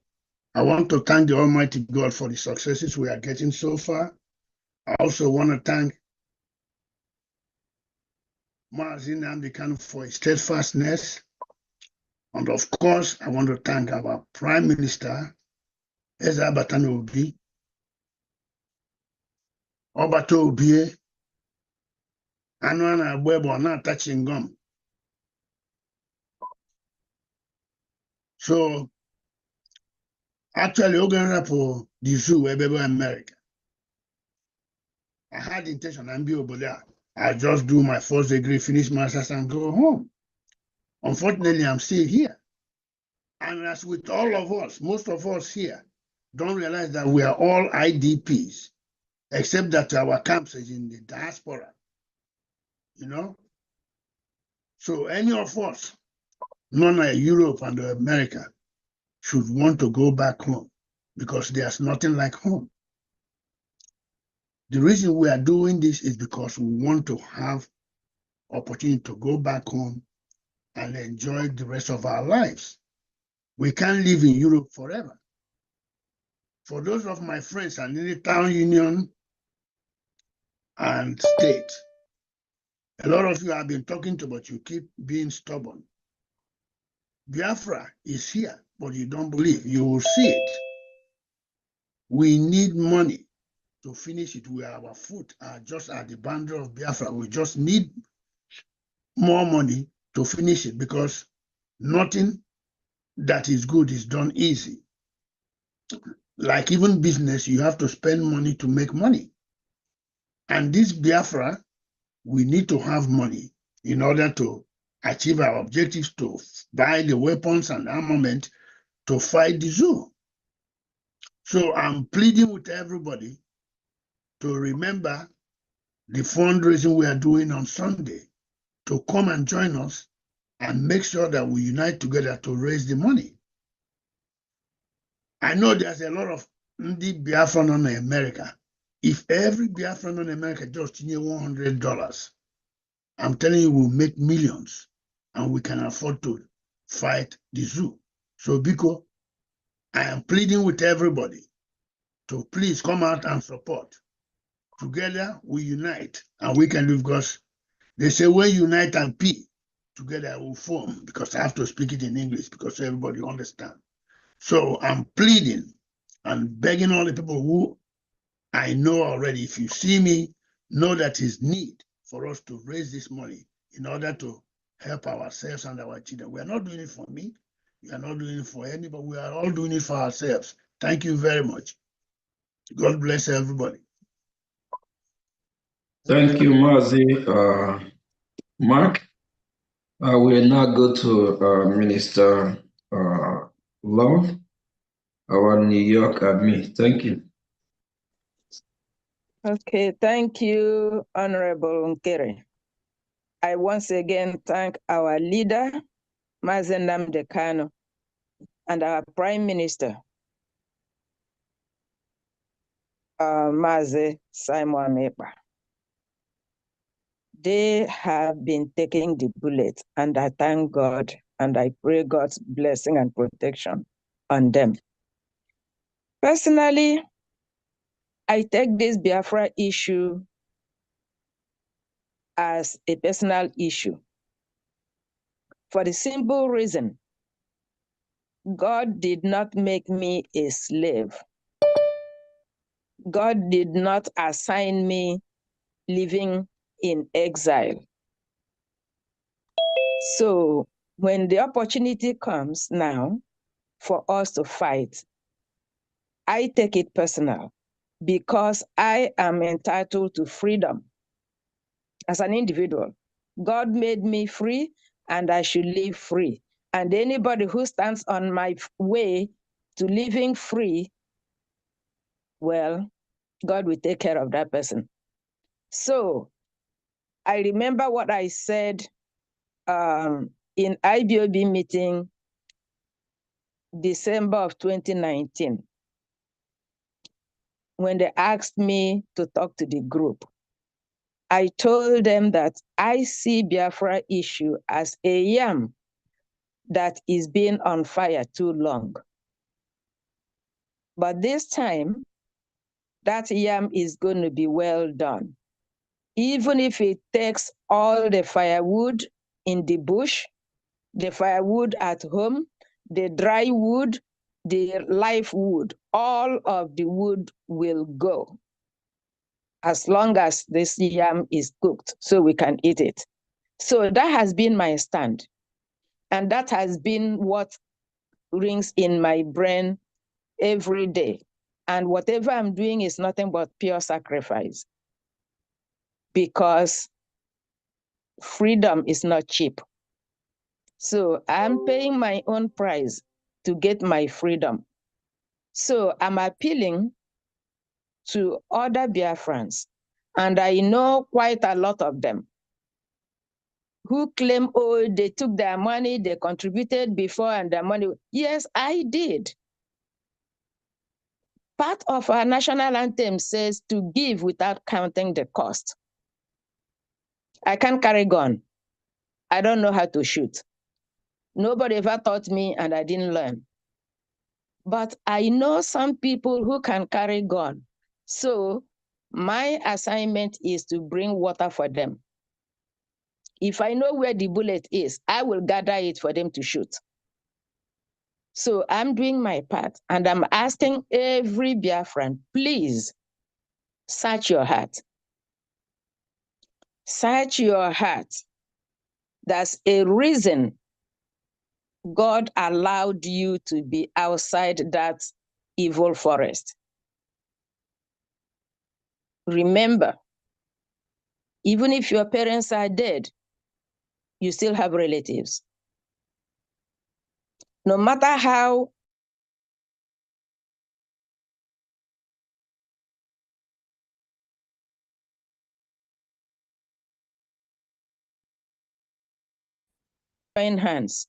I want to thank the Almighty God for the successes we are getting so far. I also want to thank Mazi Nnamdi Kanu for his steadfastness. And of course, I want to thank our Prime Minister, Eze Abatani Obi, Obato Obie, Anwana Abuebo, not touching gum. So, actually, organizing for the zoo, America. I had the intention to be over there. I just do my first degree, finish master's, and go home. Unfortunately, I'm still here. And as with all of us, most of us here don't realize that we are all IDPs, except that our camps is in the diaspora, you know? So any of us, none of Europe and America, should want to go back home because there's nothing like home. The reason we are doing this is because we want to have opportunity to go back home and enjoy the rest of our lives. We can't live in Europe forever. For those of my friends and in the town union and state, a lot of you have been talking to, but you keep being stubborn. Biafra is here, but you don't believe. You will see it. We need money to finish it. Our foot are just at the boundary of Biafra. We just need more money to finish it because nothing that is good is done easy. Like even business, you have to spend money to make money. And this Biafra, we need to have money in order to achieve our objectives, to buy the weapons and armament to fight the zoo. So I'm pleading with everybody to remember the fundraising we are doing on Sunday, to come and join us and make sure that we unite together to raise the money. I know there's a lot of Biafran in America. If every Biafran in America just near $100, I'm telling you, we'll make millions and we can afford to fight the zoo. So, Biko, I am pleading with everybody to please come out and support. Together we unite and we can do, because they say when unite and P together will form, because I have to speak it in English because everybody understand. So I'm pleading and begging all the people who I know already, if you see me, know that it's need for us to raise this money in order to help ourselves and our children. We are not doing it for me. We are not doing it for anybody. We are all doing it for ourselves. Thank you very much. God bless everybody. Thank you, Mazi. Mark. We'll now go to Minister Love, our New York admin. Thank you. Okay, thank you, Honorable Nkere. I once again thank our leader, Mazi Nnamdi Kanu, and our Prime Minister, Mazi Simon Ekpa. They have been taking the bullet, and I thank God and I pray God's blessing and protection on them. Personally, I take this Biafra issue as a personal issue for the simple reason God did not make me a slave. God did not assign me living in exile. So when the opportunity comes now for us to fight, I take it personal because I am entitled to freedom as an individual. God made me free and I should live free. And anybody who stands on my way to living free, well, God will take care of that person. So I remember what I said in IBOB meeting, December of 2019, when they asked me to talk to the group. I told them that I see Biafra issue as a yam that is being on fire too long. But this time, that yam is going to be well done. Even if it takes all the firewood in the bush, the firewood at home, the dry wood, the live wood, all of the wood will go as long as this yam is cooked so we can eat it. So that has been my stand. And that has been what rings in my brain every day. And whatever I'm doing is nothing but pure sacrifice, because freedom is not cheap. So I'm paying my own price to get my freedom. So I'm appealing to other Biafrans, and I know quite a lot of them, who claim, oh, they took their money, they contributed before and their money. Yes, I did. Part of our national anthem says to give without counting the cost. I can't carry gun. I don't know how to shoot. Nobody ever taught me and I didn't learn. But I know some people who can carry gun. So my assignment is to bring water for them. If I know where the bullet is, I will gather it for them to shoot. So I'm doing my part, and I'm asking every Biafran, please search your heart. Search your heart. There's a reason God allowed you to be outside that evil forest. Remember, even if your parents are dead, you still have relatives. No matter how join hands,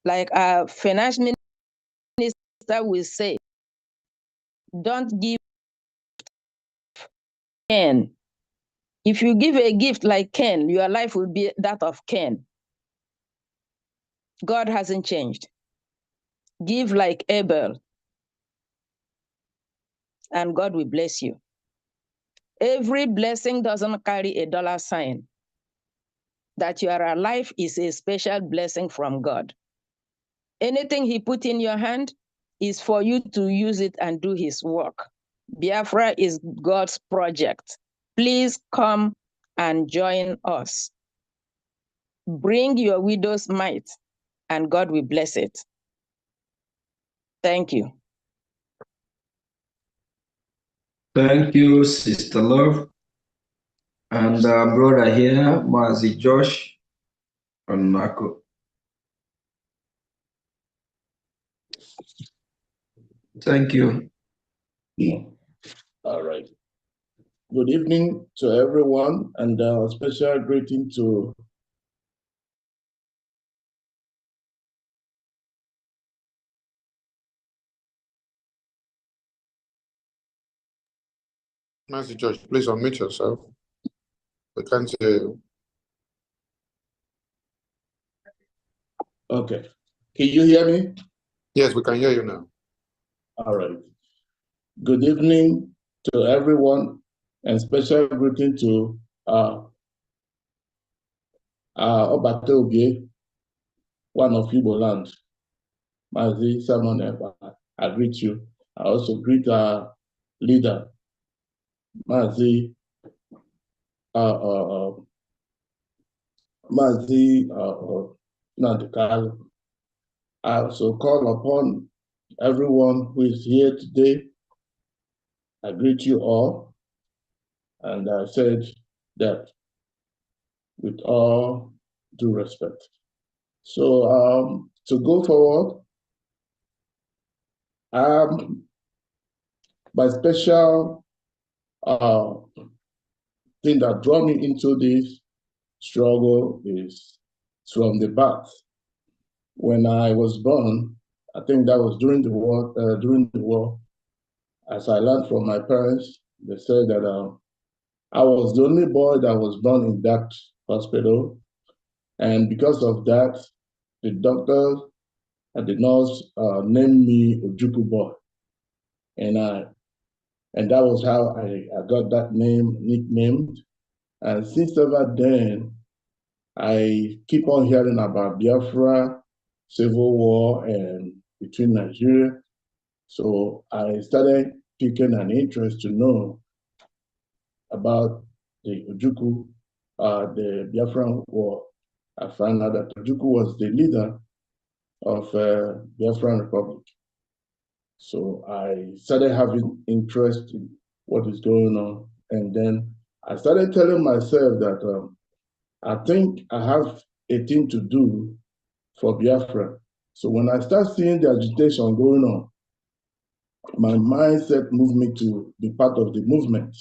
like our finance minister will say, don't give Cain. If you give a gift like Cain, your life will be that of Cain. God hasn't changed. Give like Abel. and God will bless you. Every blessing doesn't carry a dollar sign. That you are alive is a special blessing from God. Anything he put in your hand is for you to use it and do his work. Biafra is God's project. Please come and join us. Bring your widow's mite, and God will bless it. Thank you. Thank you, Sister Love. And brother here, Mazi Josh Onako. Thank you. All right. Good evening to everyone, and a special greeting to Master Judge, please unmute yourself. We can't hear you. Okay. Can you hear me? Yes, we can hear you now. All right. Good evening to everyone, and special greeting to Obate Obie, one of Igbo land. Mazi Simon Eba, I greet you. I also greet our leader, Mazi Nandekal. I also call upon everyone who is here today. I greet you all, and I said that with all due respect. So to go forward, my special thing that drew me into this struggle is from the birth. When I was born, I think that was during the war. As I learned from my parents, they said that I was the only boy that was born in that hospital. And because of that, the doctors and the nurse named me Ojukwu boy. And that was how I got that name, nicknamed. And since ever then, I keep on hearing about Biafra, civil war, and between Nigeria. So I started taking an interest to know about the Ojukwu, the Biafran war. I found out that Ojukwu was the leader of Biafran Republic. So I started having interest in what is going on. And then I started telling myself that I think I have a thing to do for Biafra. So when I start seeing the agitation going on, my mindset moved me to be part of the movement.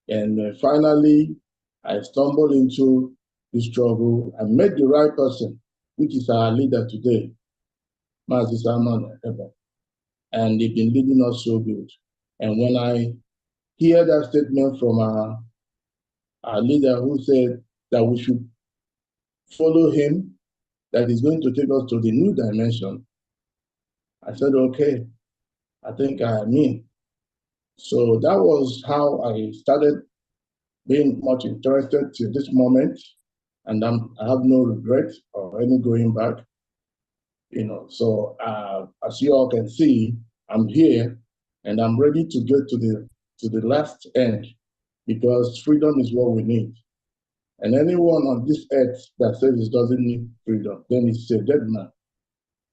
And finally, I stumbled into the struggle. I met the right person, which is our leader today, Mazi Simon Eba. And they've been leading us so good. And when I hear that statement from our leader who said that we should follow him, that is going to take us to the new dimension, I said, okay, I think I am in. So that was how I started being much interested to this moment. And I have no regret or any going back. So as you all can see, I'm here and I'm ready to get to the last end, because freedom is what we need. And anyone on this earth that says it doesn't need freedom, then it's a dead man,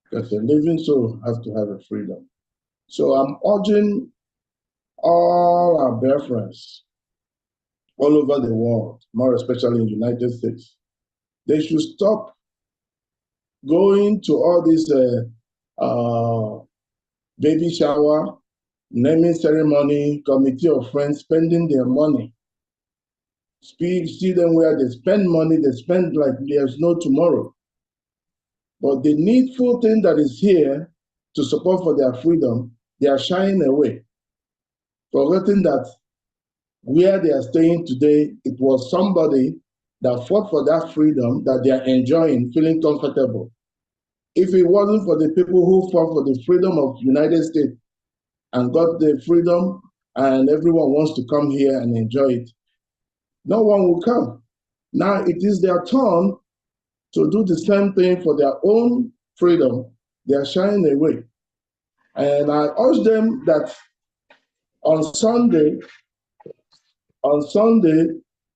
because a living soul has to have a freedom. So I'm urging all our bear friends all over the world, more especially in the United States, they should stop going to all these baby shower, naming ceremony, committee of friends, spending their money. See them where they spend money, they spend like there's no tomorrow. But the needful thing that is here to support for their freedom, they are shying away, forgetting that where they are staying today, it was somebody that fought for that freedom that they are enjoying, feeling comfortable. If it wasn't for the people who fought for the freedom of the United States, and got the freedom, and everyone wants to come here and enjoy it, no one will come. Now it is their turn to do the same thing for their own freedom. They are shying away. And I urge them that on Sunday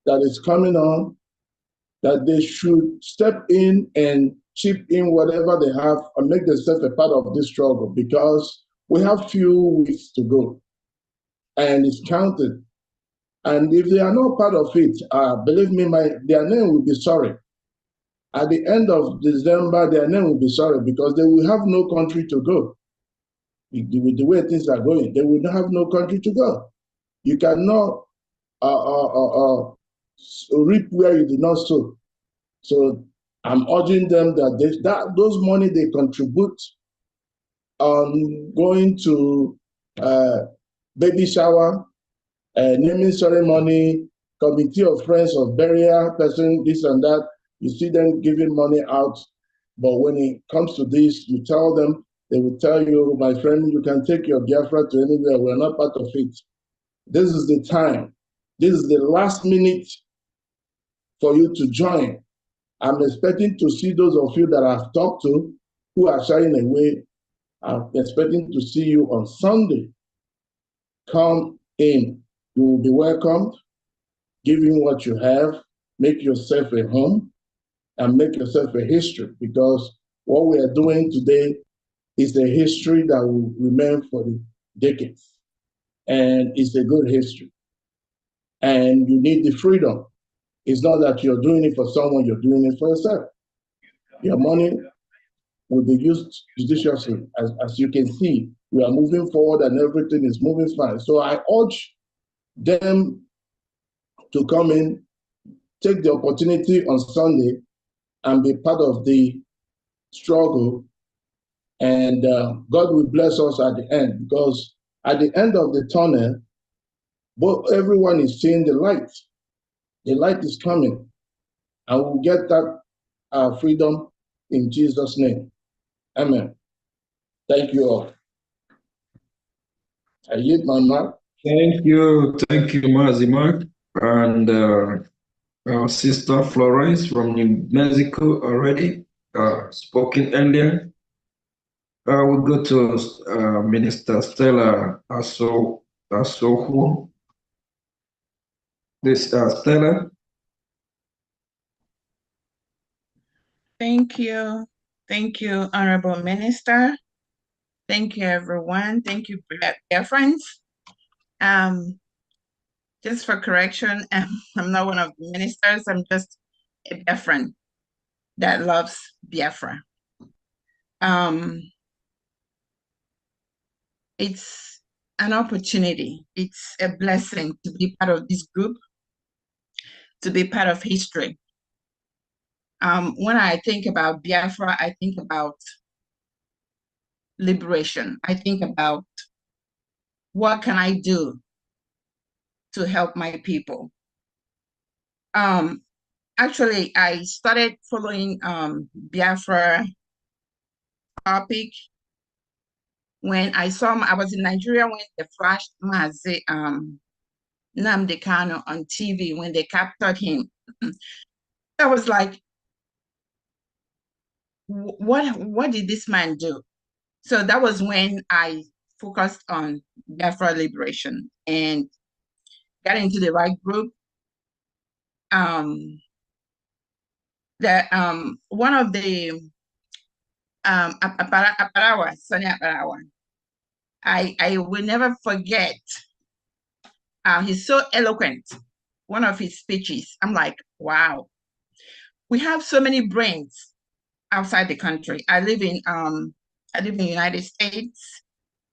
that is coming on, that they should step in and chip in whatever they have and make themselves a part of this struggle, because we have few weeks to go and it's counted. And if they are not part of it, believe me, their name will be sorry. At the end of December, their name will be sorry, because they will have no country to go. With the way things are going, they will have no country to go. You cannot reap where you did not sow. So I'm urging them that those money they contribute on going to baby shower, naming ceremony, committee of friends of burial person, this and that, you see them giving money out. But when it comes to this, you tell them, they will tell you, my friend, you can take your Biafra to anywhere. We're not part of it. This is the time. This is the last minute for you to join. I'm expecting to see those of you that I've talked to who are shying away. I'm expecting to see you on Sunday. Come in. You will be welcomed. Give in what you have. Make yourself a home and make yourself a history, because what we are doing today is a history that will remain for the decades. And it's a good history. And you need the freedom. It's not that you're doing it for someone, you're doing it for yourself. Your money will be used judiciously. As you can see, we are moving forward and everything is moving fine. So I urge them to come in, take the opportunity on Sunday and be part of the struggle. And God will bless us at the end, because at the end of the tunnel, everyone is seeing the light. The light is coming, and we'll get that freedom in Jesus' name. Amen. Thank you all. I yield my mark. Thank you, Mazimak, and our sister Florence from New Mexico already spoken earlier. We'll go to Minister Stella Asohu. This Stella. Thank you. Thank you, Honorable Minister. Thank you, everyone. Thank you, dear friends. Just for correction, I'm not one of the ministers. I'm just a dear friend that loves Biafra. It's an opportunity. It's a blessing to be part of this group, to be part of history. When I think about Biafra, I think about liberation. I think about what can I do to help my people. Actually, I started following Biafra topic when I was in Nigeria when they flashed Mazi Nnamdi Kanu on TV when they captured him. I was like, what did this man do? So that was when I focused on Biafra liberation and got into the right group. One of the Aparawa, Sonia Aparawa, I will never forget. He's so eloquent. One of his speeches, I'm like, wow. We have so many brains outside the country. I live in the United States,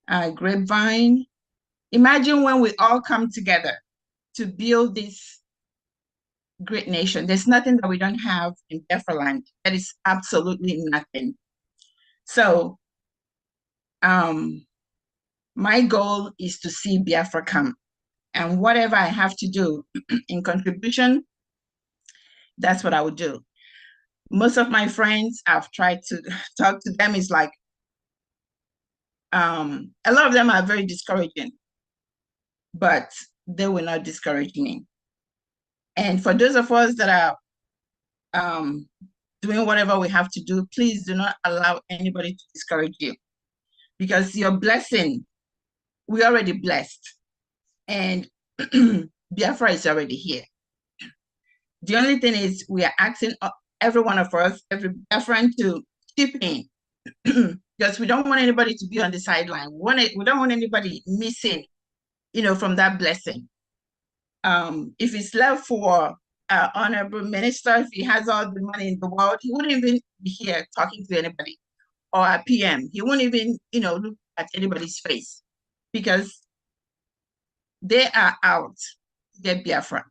Grapevine. Imagine when we all come together to build this great nation. There's nothing that we don't have in Biafra land. That is absolutely nothing. So my goal is to see Biafra come. And whatever I have to do in contribution, that's what I would do. Most of my friends, I've tried to talk to them, is like, A lot of them are very discouraging, but they will not discourage me. And for those of us that are doing whatever we have to do, please do not allow anybody to discourage you, because your blessing, we're already blessed, and Biafra is already here. The only thing is we are asking every one of us, every Biafran, to chip in, because we don't want anybody to be on the sideline. We don't want anybody missing, from that blessing. If it's left for our honorable minister, if he has all the money in the world, he wouldn't even be here talking to anybody. Or our PM, he won't even, look at anybody's face, because they are out, they're Biafra.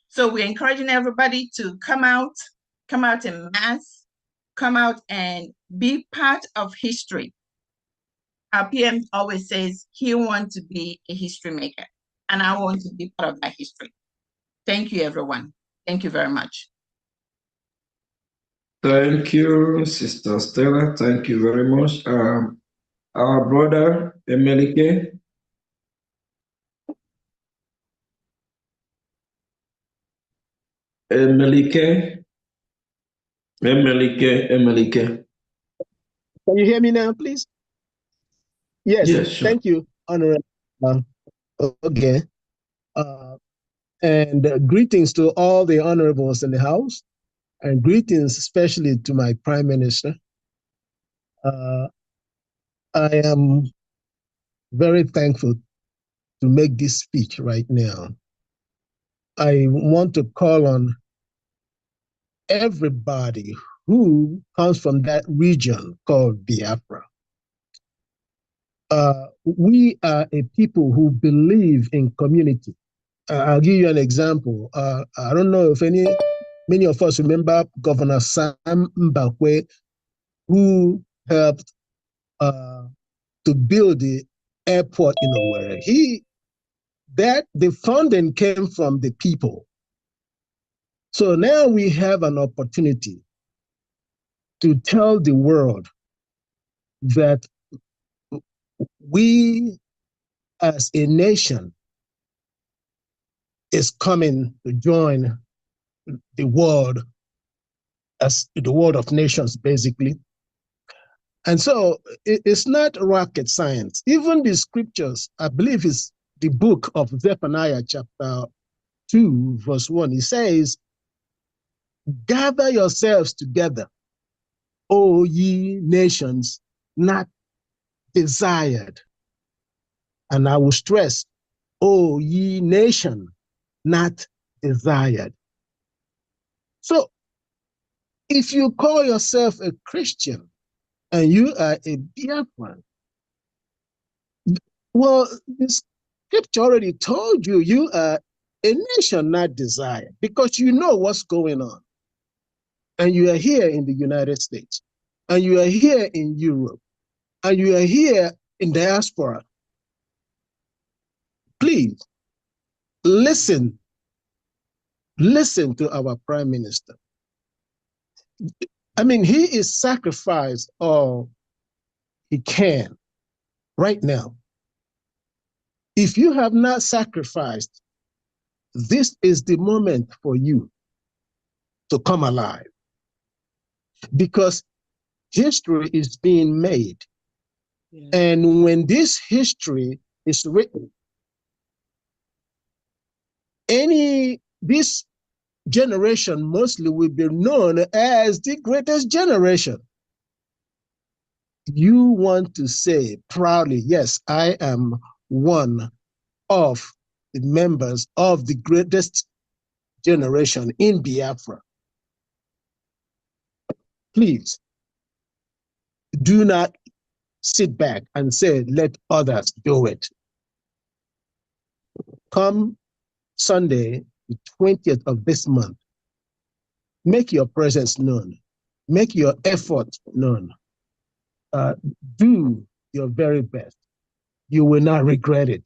So we're encouraging everybody to come out in mass, come out and be part of history. Our PM always says he wants to be a history maker, and I want to be part of that history. Thank you, everyone. Thank you very much. Thank you, Sister Stella. Thank you very much. Our brother, Emelike. Emelike. Can you hear me now, please? Yes, sure. Thank you, Honorable again. And greetings to all the honorables in the House, and greetings especially to my Prime Minister. I am very thankful to make this speech right now. I want to call on everybody who comes from that region called Biafra. We are a people who believe in community. I'll give you an example. I don't know if many of us remember Governor Sam Mbakwe, who helped to build the airport in Owerri. The funding came from the people. So now we have an opportunity to tell the world that we as a nation is coming to join the world as the world of nations, basically. And so it's not rocket science. Even the scriptures, I believe it's the book of Zephaniah chapter 2, verse 1. It says, "Gather yourselves together, O ye nations, not desired." And I will stress, O ye nation, not desired. So if you call yourself a Christian and you are a Biafran, well, the scripture already told you you are a nation not desired, because you know what's going on. And you are here in the United States, and you are here in Europe, and you are here in diaspora. Please listen to our Prime Minister. I mean, he is sacrificed all he can right now. If you have not sacrificed, this is the moment for you to come alive, because history is being made. Yeah. And when this history is written, this generation mostly will be known as the greatest generation. You want to say proudly, yes, I am one of the members of the greatest generation in Biafra. Please do not sit back and say, let others do it. Come Sunday, the 20th of this month, make your presence known. Make your effort known. Do your very best. You will not regret it.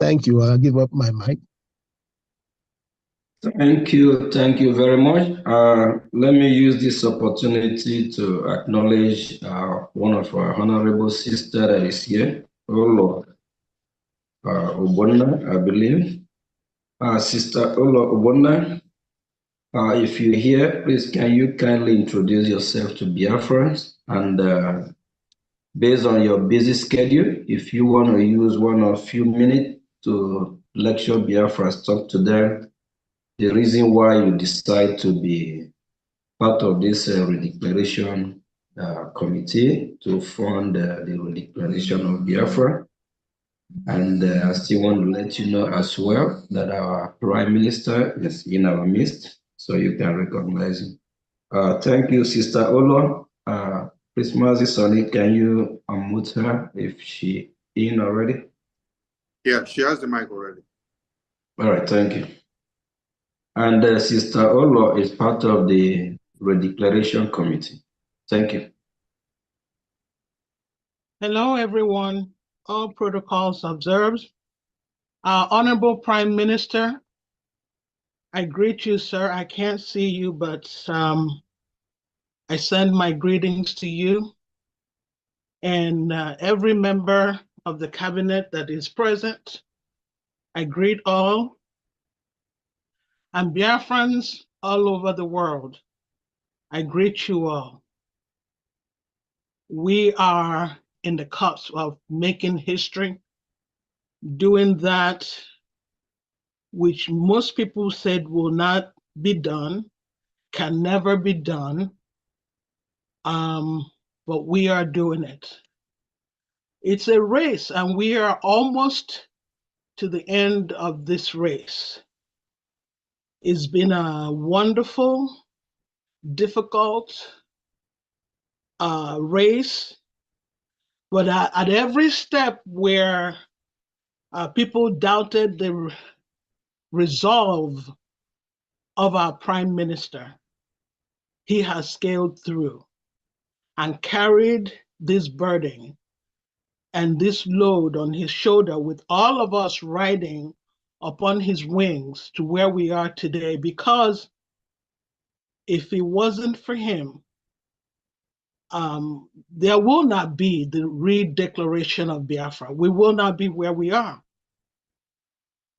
Thank you. I'll give up my mic. Thank you very much. Let me use this opportunity to acknowledge one of our honorable sister that is here, Olo Ubonna, I believe. Sister Olo Ubonna, if you're here, please can you kindly introduce yourself to Biafrans, and based on your busy schedule, if you want to use one or few minutes to lecture Biafrans, talk to them, the reason why you decide to be part of this redeclaration committee to fund the redeclaration of Biafra. And I still want to let you know as well that our Prime Minister is in our midst, so you can recognize him. Thank you, Sister Olo. Please, Mazi Sonny, can you unmute her if she in already? Yeah, she has the mic already. All right, thank you. And Sister Olo is part of the Redeclaration Committee. Thank you. Hello, everyone. All protocols observed. Honorable Prime Minister, I greet you, sir. I can't see you, but I send my greetings to you and every member of the cabinet that is present. I greet all, and Biafrans all over the world. I greet you all. We are in the cusp of making history, doing that which most people said will not be done, can never be done, but we are doing it. It's a race, and we are almost to the end of this race. It's been a wonderful, difficult race, but at every step where people doubted the resolve of our Prime Minister, he has scaled through and carried this burden and this load on his shoulder, with all of us riding upon his wings to where we are today. Because if it wasn't for him, there will not be the redeclaration of Biafra. We will not be where we are.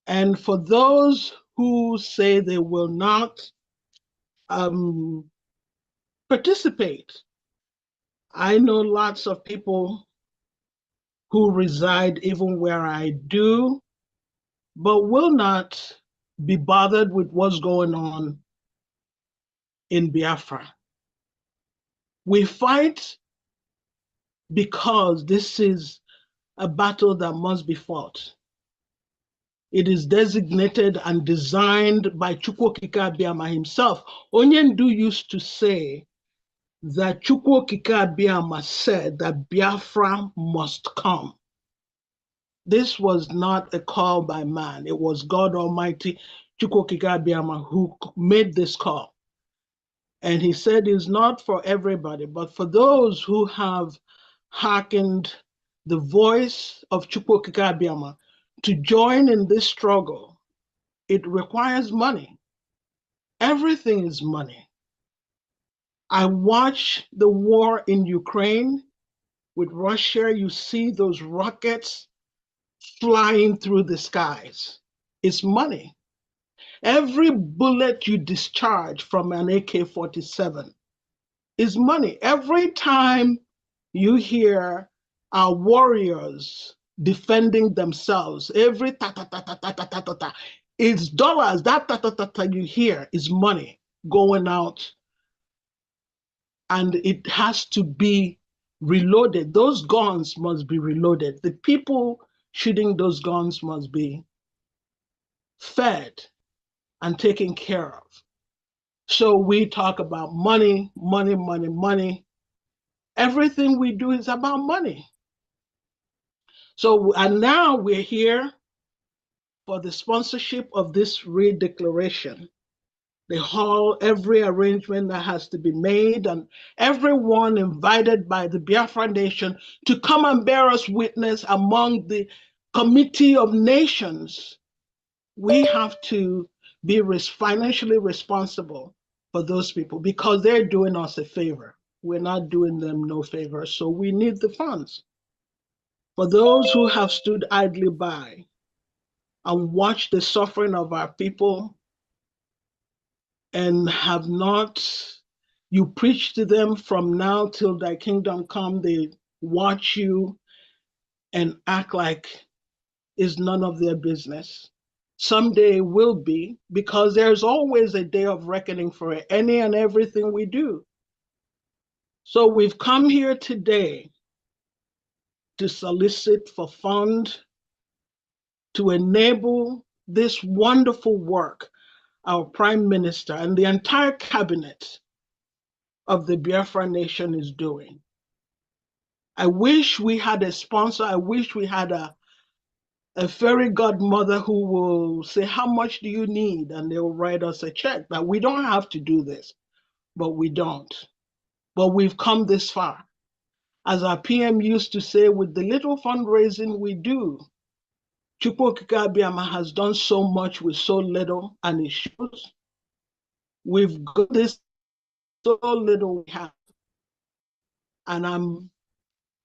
And for those who say they will not participate, I know lots of people who reside even where I do, but will not be bothered with what's going on in Biafra. We fight because this is a battle that must be fought. It is designated and designed by Chukwokika Abiyama himself. Onyendu used to say that Chukwokika Abiyama said that Biafra must come. This was not a call by man. It was God Almighty, Chukwokika Abiyama, who made this call. And he said it's not for everybody, but for those who have hearkened the voice of Chukwokika Abiyama to join in this struggle. It requires money. Everything is money. I watch the war in Ukraine with Russia. You see those rockets flying through the skies. It's money. Every bullet you discharge from an AK-47 is money. Every time you hear our warriors defending themselves, every ta-ta-ta-ta-ta-ta-ta-ta, it's dollars. That ta-ta-ta-ta you hear is money going out, and it has to be reloaded. Those guns must be reloaded. The people shooting those guns must be fed and taken care of. So we talk about money, money, money, money. Everything we do is about money. So, and now we're here for the sponsorship of this redeclaration. The hall, every arrangement that has to be made, and everyone invited by the Biafra Nation to come and bear us witness among the Committee of Nations. We have to be financially responsible for those people because they're doing us a favor. We're not doing them no favor, so we need the funds. For those who have stood idly by and watched the suffering of our people and have not, you preach to them from now till thy kingdom come, they watch you and act like it's none of their business. Someday will be, because there's always a day of reckoning for any and everything we do. So we've come here today to solicit for funds to enable this wonderful work our Prime Minister and the entire cabinet of the Biafra nation is doing. I wish we had a sponsor. I wish we had a fairy godmother who will say, how much do you need? And they will write us a check. But we don't have to do this, but we don't. But we've come this far. As our PM used to say, with the little fundraising we do, Chukwu Okike Abiama has done so much with so little, and it shows. We've got this so little we have. And I'm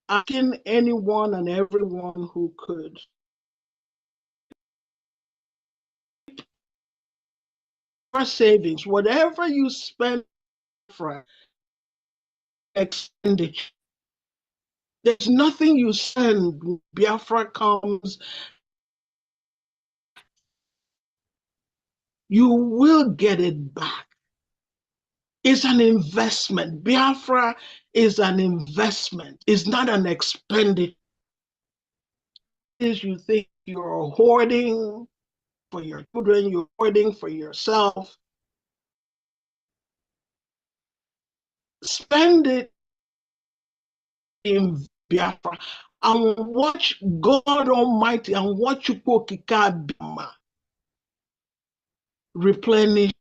asking anyone and everyone who could for savings, whatever you spend for expenditure, there's nothing you send when Biafra comes, you will get it back. It's an investment. Biafra is an investment. It's not an expenditure. You think you're hoarding for your children, you're hoarding for yourself. Spend it in Biafra and watch God Almighty and watch Chukwu Okike Abiama replenish.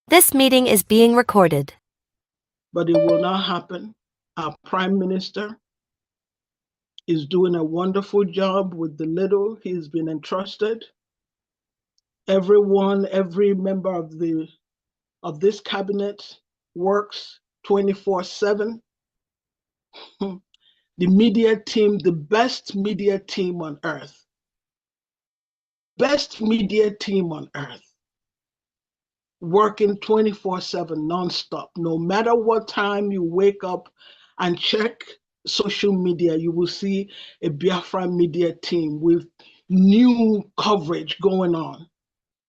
This meeting is being recorded. But it will not happen. Our Prime Minister is doing a wonderful job with the little he's been entrusted. Everyone, every member of this cabinet works 24/7. The media team, the best media team on earth. Best media team on earth. Working 24/7 nonstop. No matter what time you wake up and check social media, you will see a Biafra media team with new coverage going on.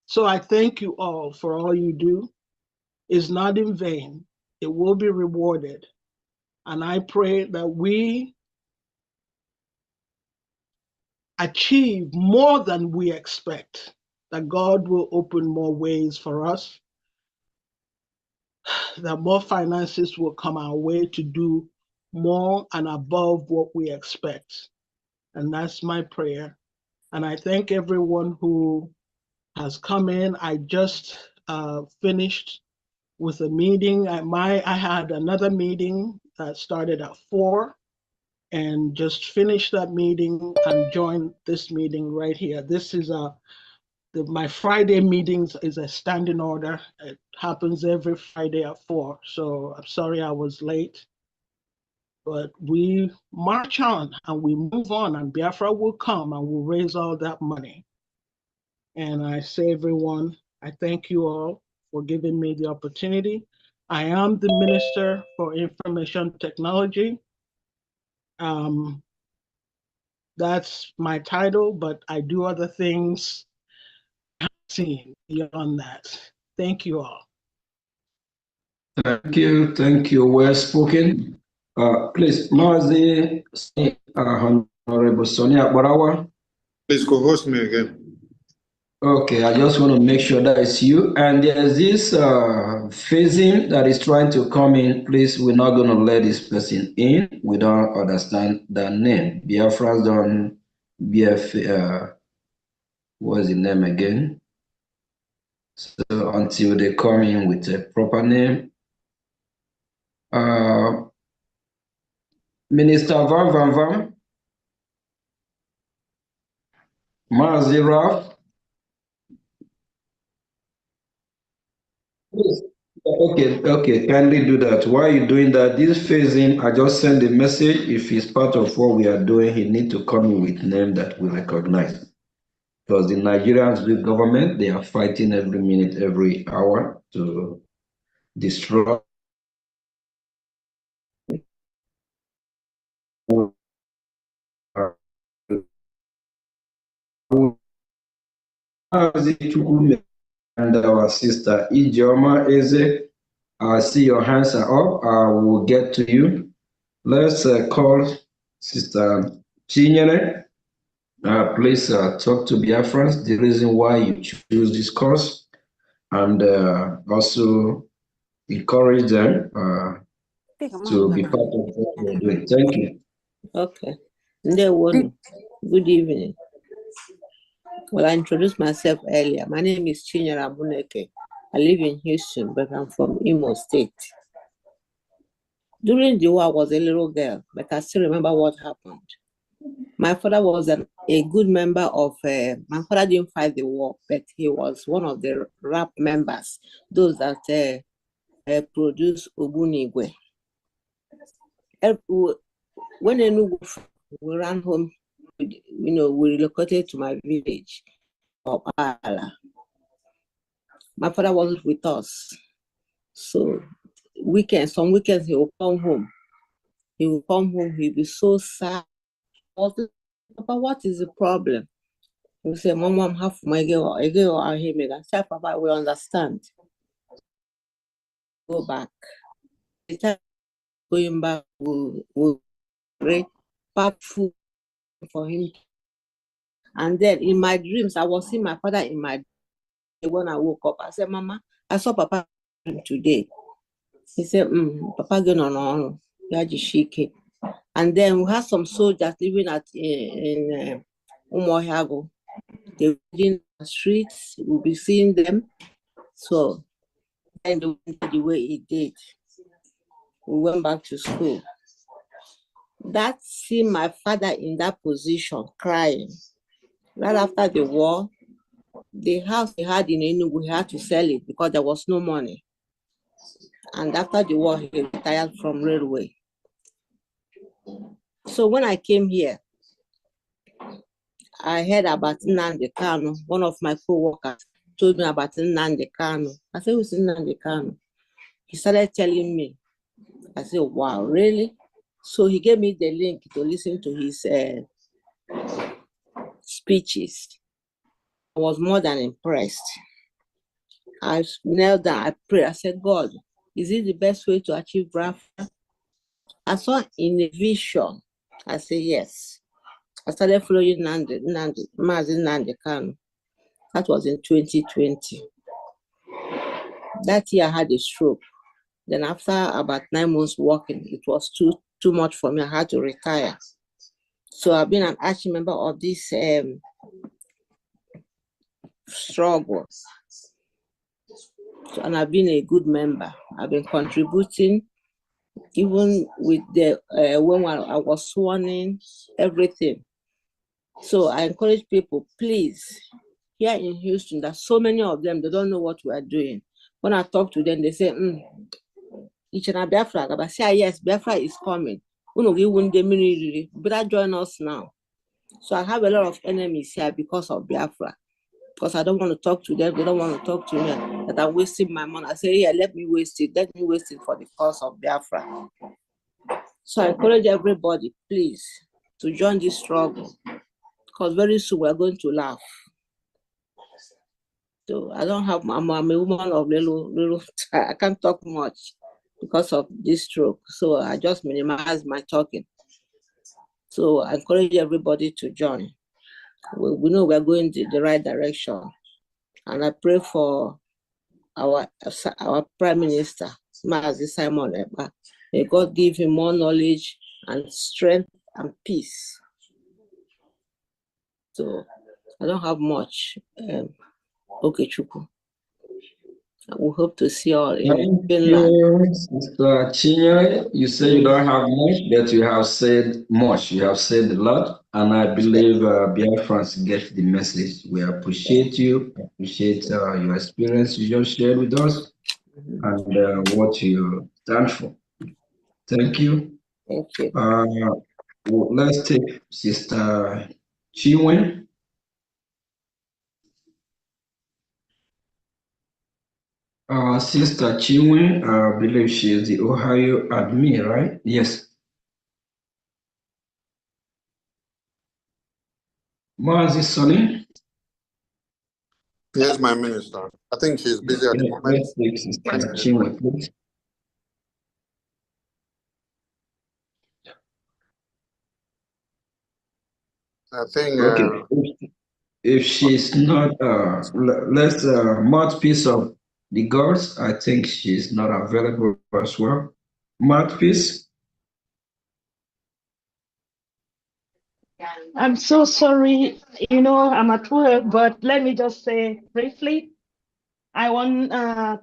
So I thank you all for all you do. It's not in vain. It will be rewarded. And I pray that we achieve more than we expect, that God will open more ways for us, that more finances will come our way to do more and above what we expect. And that's my prayer. And I thank everyone who has come in. I just finished with a meeting. I had another meeting that started at 4 and just finished that meeting and joined this meeting right here. This is my Friday meetings is a standing order. It happens every Friday at 4. So I'm sorry I was late, but we march on and we move on, and Biafra will come and we'll raise all that money. And I say, everyone, I thank you all for giving me the opportunity. I am the Minister for Information Technology. That's my title, but I do other things beyond that. Thank you all. Thank you, well spoken. Please, Mazi, Honorable Sonia Barawa. Please co-host me again. Okay, I just want to make sure that it's you. And there's this phasing that is trying to come in. Please, we're not going to let this person in. We don't understand the name. Biafra's done BF, what's the name again? So until they come in with a proper name. Minister Van Van Van, Maziraf. Okay, kindly do that. While you're doing that, this phasing, I just send a message. If he's part of what we are doing, he need to come in with name that we recognize. Because the Nigerians with government, they are fighting every minute, every hour to destroy. And our sister Ijoma Eze, I see your hands are up. I will get to you. Let's call Sister Chinyere. Please talk to Biafrans, the reason why you choose this course, and also encourage them to be part of what we're doing. Thank you. Okay. Good evening. Well, I introduced myself earlier. My name is Chinyere Abuneke. I live in Houston, but I'm from Imo State. During the war, I was a little girl, but I still remember what happened. My father was a good member of, my father didn't fight the war, but he was one of the RAP members, those that produced Ogbunigwe. When we ran home, we relocated to my village of Ala. My father wasn't with us. So some weekends he will come home. He will come home, he'll be so sad. Papa, what is the problem? He will say, Mama, I'm half my girl. I say, Papa, we understand. Go back. The time going back, we'll pack food for him. And then in my dreams, I was seeing my father in my dream. When I woke up, I said, Mama, I saw Papa today. He said, Papa going on. And then we had some soldiers living in Umuohiago. They were in the streets, we'll be seeing them. So, and the way it did, we went back to school. That seeing my father in that position, crying. Right after the war, the house he had in Enugu, we had to sell it because there was no money. And after the war, he retired from railway. So when I came here, I heard about Nnamdi Kanu. One of my co-workers told me about Nnamdi Kanu. I said, who's Nnamdi Kanu? He started telling me. I said, wow, really? So he gave me the link to listen to his speeches. I was more than impressed. I knelt down, I prayed. I said, God, is it the best way to achieve BIAFRA? I saw in a vision. I said, yes. I started following Mazi Nnamdi Kanu. That was in 2020. That year I had a stroke. Then after about 9 months working, it was too much for me. I had to retire. So I've been an active member of this struggle. So, and I've been a good member. I've been contributing even with the when I was sworn in, everything. So I encourage people, please, here in Houston, there's so many of them, they don't know what we are doing. When I talk to them, they say, Biafra. I say, yes, Biafra is coming. Better join us now. So I have a lot of enemies here because of Biafra. Because I don't want to talk to them, they don't want to talk to me, that I'm wasting my money. I say, yeah, let me waste it for the cause of Biafra. So I encourage everybody, please, to join this struggle, because very soon we're going to laugh. So I don't have, I'm a woman of little, I can't talk much because of this stroke. So I just minimize my talking. So I encourage everybody to join. We know we're going in the right direction. And I pray for our Prime Minister, Mazi Simon Ekpa. May God give him more knowledge and strength and peace. So I don't have much. Okay, Chuku. We hope to see you all in Finland. You, Sister Chinyere, you say you don't have much, but you have said much. You have said a lot, and I believe Biafrans get the message. We appreciate you, appreciate your experience you just shared with us, and what you stand for. Thank you. Thank you. Let's take Sister Chinwe. Sister Chinwe, I believe she is the Ohio admin, right? Yes. Mazi Sonny? Yes, my minister. I think she's busy at the moment. Let's take Sister Chinwe, please. I think. Okay. If she's not, let's mouthpiece of the gods. I think she's not available as well. Mouthpiece. I'm so sorry. You know, I'm at work, but let me just say briefly, I want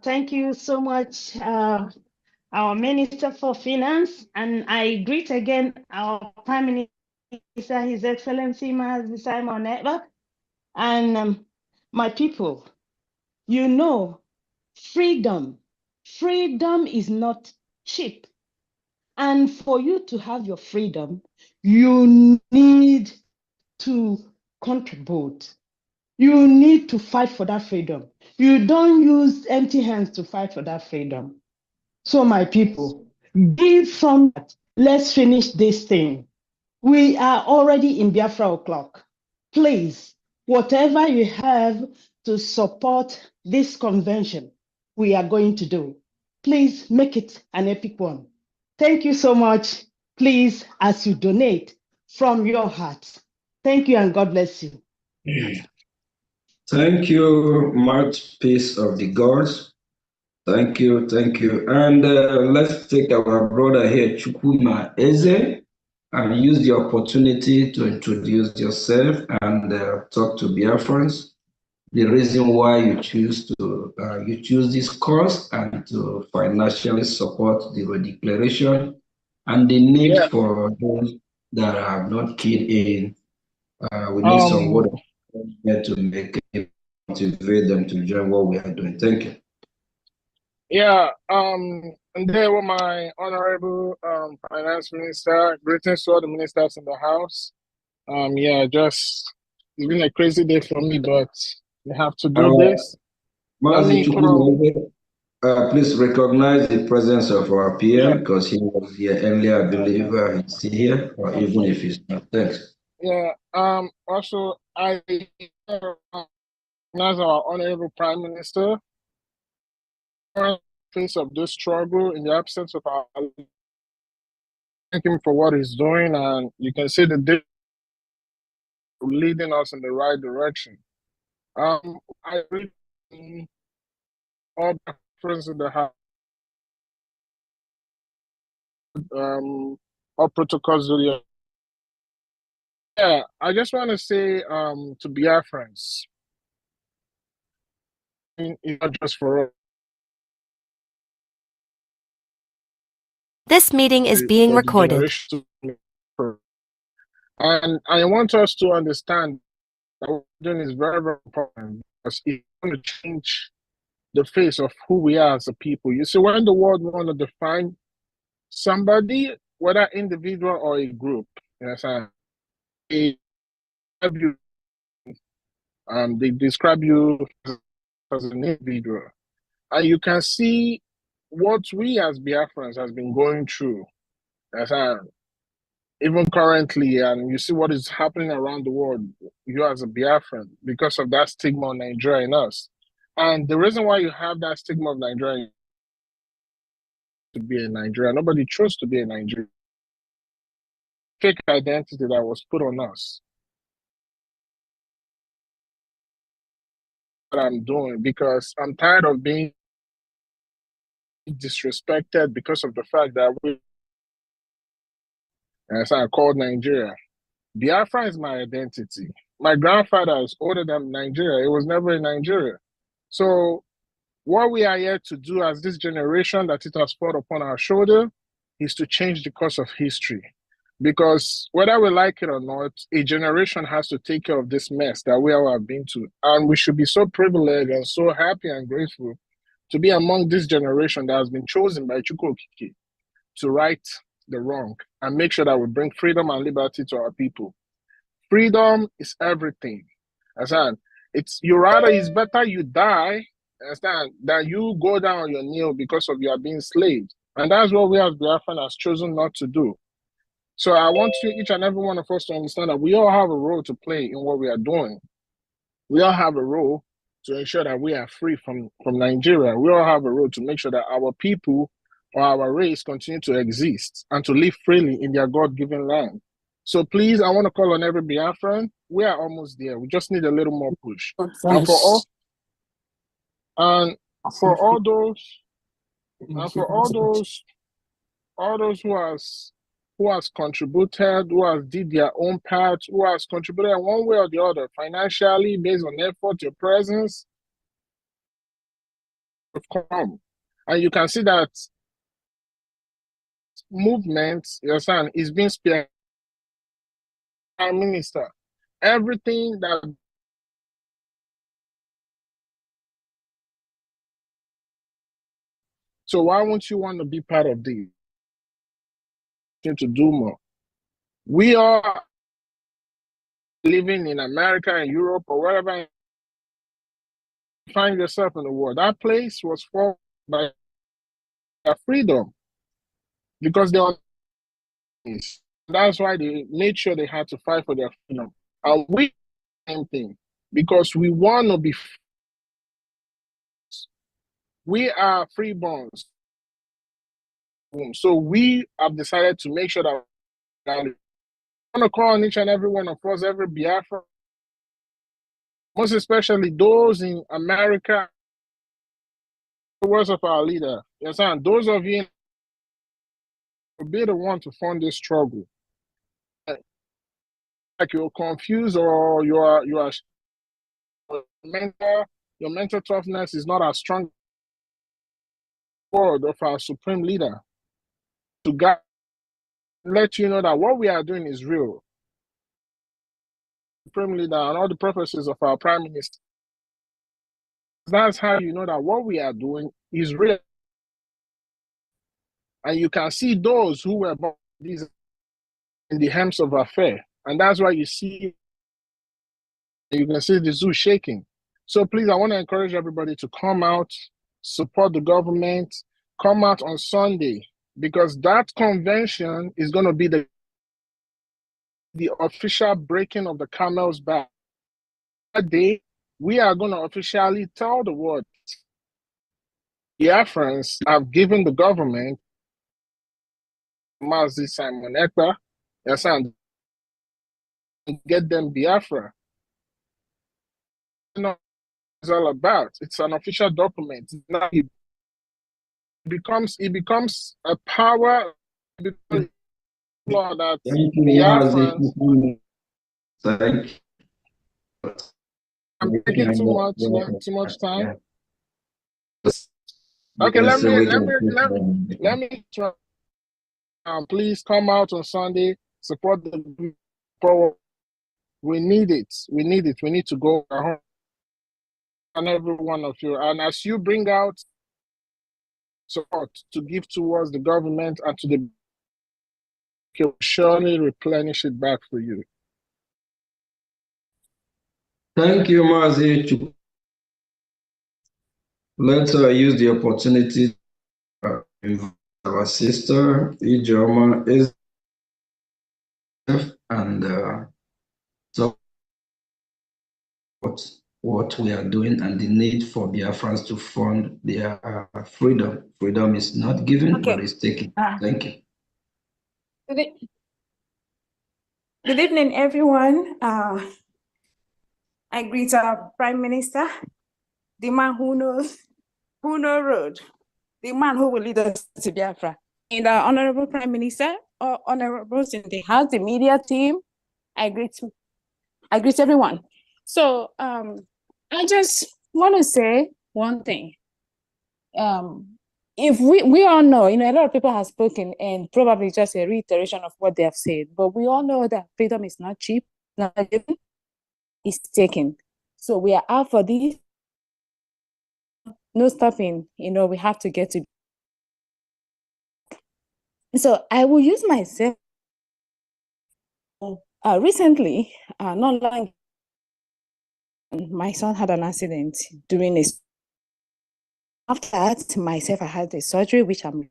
thank you so much, our Minister for Finance, and I greet again our Prime Minister, His Excellency Mazi Simon Ekpa, and my people. You know, freedom is not cheap. And for you to have your freedom, you need to contribute. You need to fight for that freedom. You don't use empty hands to fight for that freedom. So my people, give some, let's finish this thing. We are already in Biafra o'clock. Please, whatever you have to support this convention, we are going to do. Please make it an epic one. Thank you so much. Please, as you donate from your heart. Thank you and God bless you. Thank you, mouthpiece of the gods. Thank you, thank you. And let's take our brother here, Chukwuma Eze, and use the opportunity to introduce yourself and talk to Biafrans. The reason why you choose this course and to financially support the Redeclaration, and the need for those that are not keyed in. We need some word to motivate them to join what we are doing. Thank you. Yeah, and there were my honorable finance minister. Greetings to all the ministers in the house. It's been a crazy day for me, but we have to do this. Please recognize the presence of our PM because he was here earlier. I believe he's still here, or even if he's not. Thanks. Yeah. Also, I recognize our honorable Prime Minister. Face of this struggle in the absence of our. Thank him for what he's doing, and you can see the leading us in the right direction. I read all the friends in the house. All protocols. Yeah, I just want to say to Biafrans, it's not just for us. This meeting is being for the recorded. generation to occur. And I want us to understand that what we're doing is very, very important because it's going to change the face of who we are as a people. You see, when the world want to define somebody, whether individual or a group, yes, they describe you as an individual. And you can see what we as Biafrans has been going through, yes, even currently, and you see what is happening around the world, you as a Biafran, because of that stigma of Nigeria in us. And the reason why you have that stigma of Nigeria to be a Nigerian, nobody chose to be a Nigerian. Fake identity that was put on us. What I'm doing, because I'm tired of being disrespected because of the fact that we, as I called Nigeria. Biafra is my identity. My grandfather is older than Nigeria. It was never in Nigeria. So what we are here to do as this generation that it has put upon our shoulder is to change the course of history. Because whether we like it or not, a generation has to take care of this mess that we all have been to. And we should be so privileged and so happy and grateful to be among this generation that has been chosen by Chukwu Okike to right the wrong and make sure that we bring freedom and liberty to our people. Freedom is everything. Understand? It's better you die, understand, than you go down on your knee because of you are being enslaved. And that's what we as Biafran has chosen not to do. So I want each and every one of us to understand that we all have a role to play in what we are doing. We all have a role to ensure that we are free from Nigeria. We all have a role to make sure that our people or our race continue to exist and to live freely in their God-given land. So please, I want to call on every Biafran. We are almost there. We just need a little more push. And for all those who has contributed, who has did their own part, who has contributed in one way or the other, financially, based on effort, your presence, come. And you can see that movement, your son, is being spearheaded by Prime Minister. Everything that so why won't you want to be part of this? To do more. We are living in America and Europe or wherever you find yourself in the world. That place was formed by their freedom because they are. That's why they made sure they had to fight for their freedom. And we same thing because we want to be. We are freeborns. So we have decided to make sure that I want to call on each and every one of us, every Biafra, most especially those in America, the words of our leader. Yes, and those of you will be the one to fund this struggle. Like you're confused or your mental toughness is not as strong word of our supreme leader to God, let you know that what we are doing is real. Supreme leader and all the prophecies of our prime minister. That's how you know that what we are doing is real. And you can see those who were born these in the hems of affair. And that's why you can see the zoo shaking. So please, I want to encourage everybody to come out, support the government, come out on Sunday, because that convention is going to be the official breaking of the camel's back. That day, we are going to officially tell the world Biafrans have given the government Mazi Simon Ekpa, yes, and get them Biafra. You know what it's all about. It's an official document. Now it becomes a power. It becomes law that Biafrans. I'm taking too much time. Okay, let me try. please come out on Sunday, support the power. We need it. We need it. We need to go home. And every one of you. And as you bring out support to give towards the government and to the will surely replenish it back for you. Thank you, Mazi. Let's use the opportunity to invite our sister, Ijoma, and so what we are doing and the need for Biafrans to fund their freedom. Freedom is not given, but it's taken. Thank you. Good evening, everyone. I greet our Prime Minister, the man who knows road, the man who will lead us to Biafra, and our Honorable Prime Minister, or honorables in the House, the media team. I greet everyone. So I just want to say one thing. If we all know, a lot of people have spoken, and probably just a reiteration of what they have said, but we all know that freedom is not cheap, not given, it's taken. So we are out for this. No stopping, we have to get to. So I will use myself. Recently, not long, my son had an accident during his. After that, myself, I had a surgery, which I'm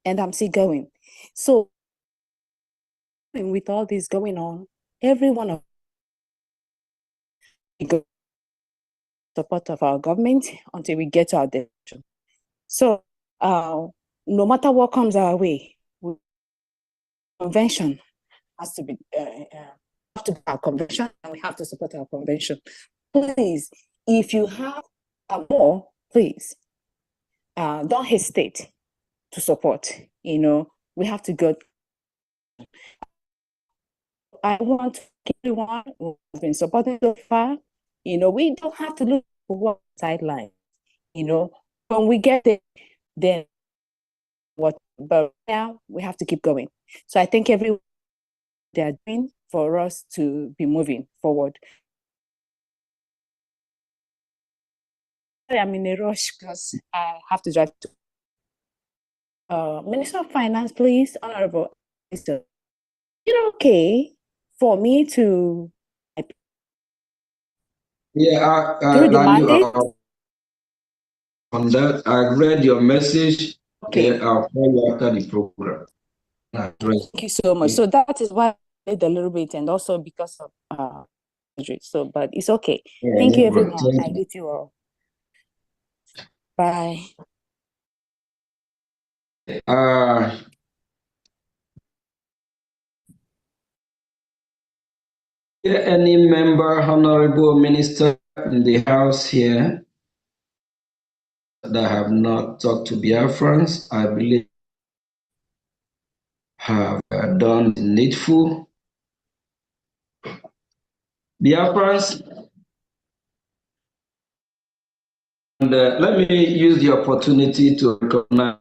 and I'm still going. So with all this going on, every one of support of our government until we get to our destination. So no matter what comes our way, convention has to be have to be our convention, and we have to support our convention. Please, if you have more, please don't hesitate to support. We have to go. I want everyone who has been supporting so far. We don't have to look for what sideline. When we get there, then what? But now we have to keep going. So I thank everyone they are doing for us to be moving forward. I'm in a rush because I have to drive to Minister of Finance, please, Honorable Minister. Is it okay for me to through the mandate? On that, I read your message. Okay, I'll call you after the program. Thank you so much. So that is why I did a little bit, and also because of surgery. So, but it's okay. Thank you, everyone. I greet you all. Bye. Any member, Honorable Minister in the House here that have not talked to Biafrans, I believe have done the needful. Biafrans, and let me use the opportunity to recognize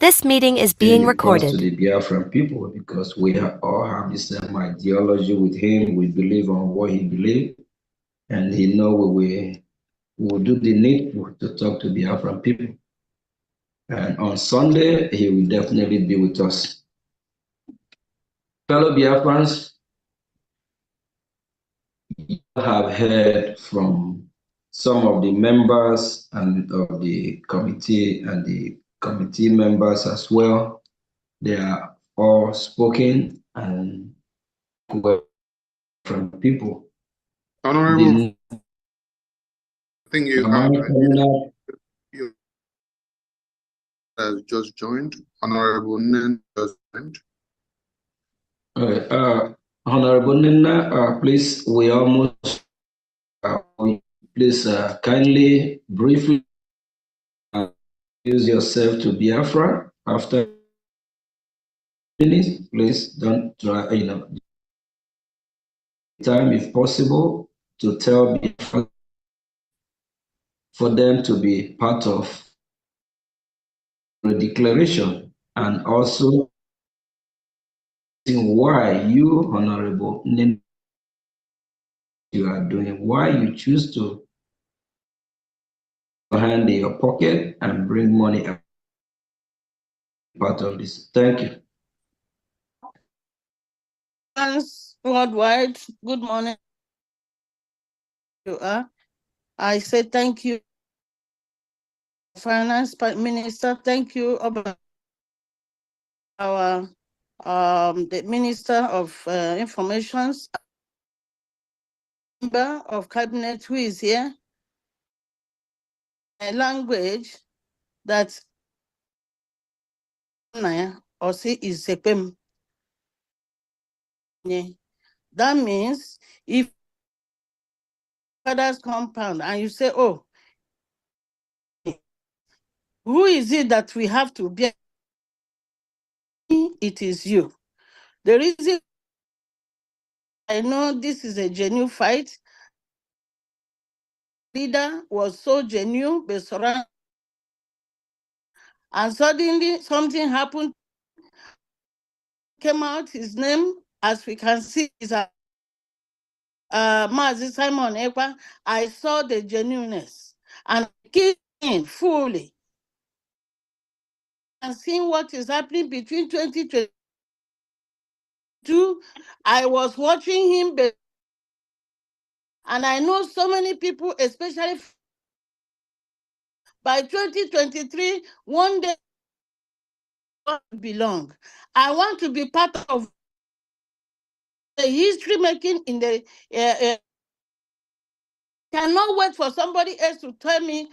This meeting is being recorded. To the Biafran people, because we all have the same ideology with him. We believe on what he believes, and he know we will do the needful to talk to Biafran people. And on Sunday, he will definitely be with us. Fellow Biafrans, you have heard from some of the members and of the committee and the committee members as well. They are all spoken and from people. Honorable, I think you have just joined. Honorable Nen just joined. Honorable Nina, please, we almost Please kindly, briefly introduce yourself to Biafra after minutes. Please don't try, time if possible to tell Biafra for them to be part of the declaration and also why you, Honorable, you are doing, why you choose to hand in your pocket and bring money out part of this. Thank you. Worldwide, good morning. You are. I say thank you, Finance Minister. Thank you, our the Minister of Informations, member of Cabinet who is here. A language that or see is sepem. That means if father's compound and you say, oh, who is it that we have to be? It is you. The reason I know this is a genuine fight, leader was so genuine, and suddenly something happened, came out, his name, as we can see, is Mazi Simon Ekpa. I saw the genuineness and kicked in fully. And seeing what is happening between 2022, I was watching him, and I know so many people, especially by 2023, one day I belong. I want to be part of the history making in the cannot wait for somebody else to tell me,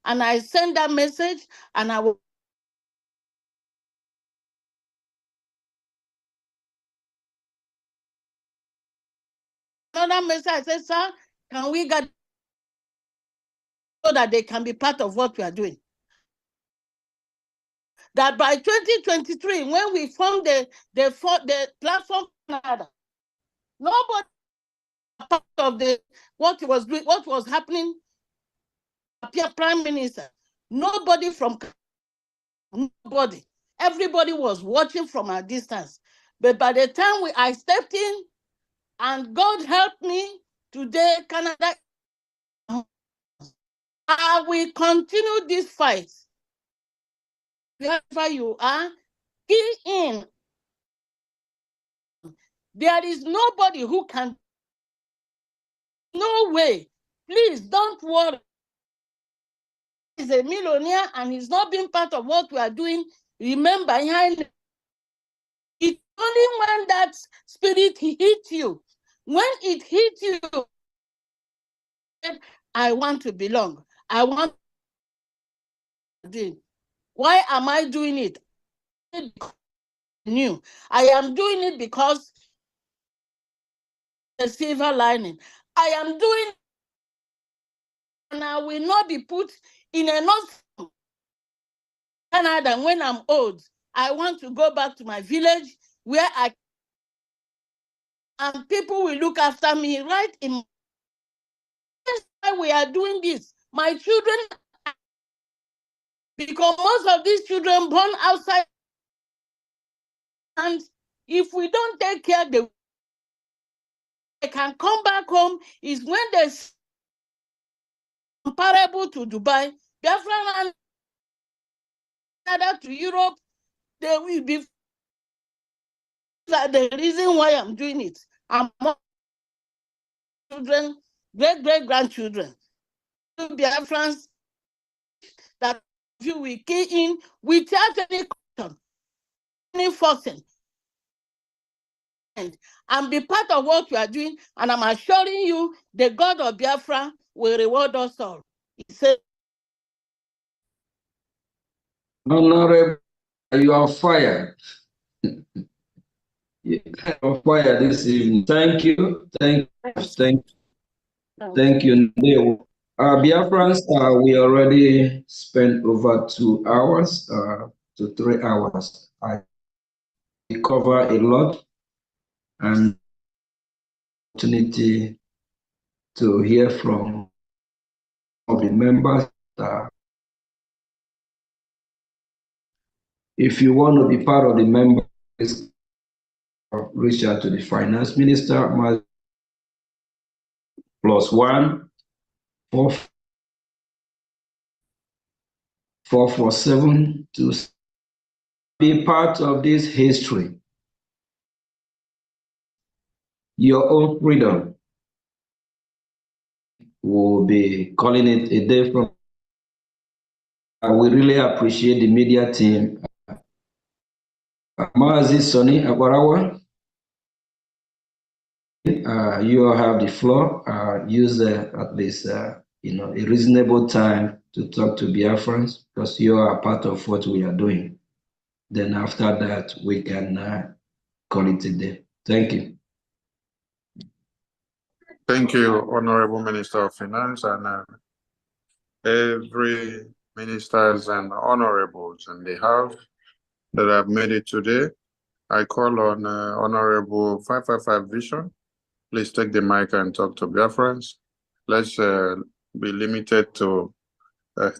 and I send that message, and I will. Another message, I said, sir, can we get so that they can be part of what we are doing? That by 2023, when we formed the platform Canada, nobody part of what was doing, what was happening. Prime Minister, nobody from nobody, everybody was watching from a distance. But by the time I stepped in, and God helped me, today Canada, I will continue this fight. Wherever you are, key in. There is nobody who can. No way. Please don't worry. He's a millionaire and he's not being part of what we are doing. Remember, it's only when that spirit hit you. When it hit you, I want to belong. I want to do. Why am I doing it? New. I am doing it because the silver lining. I am doing it, and I will not be put in a North Canada when I'm old. I want to go back to my village where and people will look after me right in. That's why we are doing this. My children, because most of these children born outside, and if we don't take care, they can come back home. Is when they're comparable to Dubai, Biafra and Canada to Europe, they will be. That's the reason why I'm doing it. I'm children, great-great-grandchildren, Biafrans that you will key in without any question, any forcing, and be part of what we are doing. And I'm assuring you, the God of Biafra will reward us all. He said, Honorable, you are fired. of fire this evening. Thank you. Thank you. Biafrans, we already spent over 2 hours to 3 hours. I cover a lot and opportunity to hear from all the members. If you want to be part of the members, reach out to the finance minister, +1 447 to be part of this history. Your own freedom. We'll be calling it a day from. We really appreciate the media team. Mazi Sonny Akwarawa, you all have the floor. Use at least a reasonable time to talk to Biafrans because you are part of what we are doing. Then after that, we can call it a day. Thank you. Thank you, Honorable Minister of Finance, and every ministers and honorables in the House that have made it today. I call on Honorable 555 Vision. Please take the mic and talk to Biafrans. Let's be limited to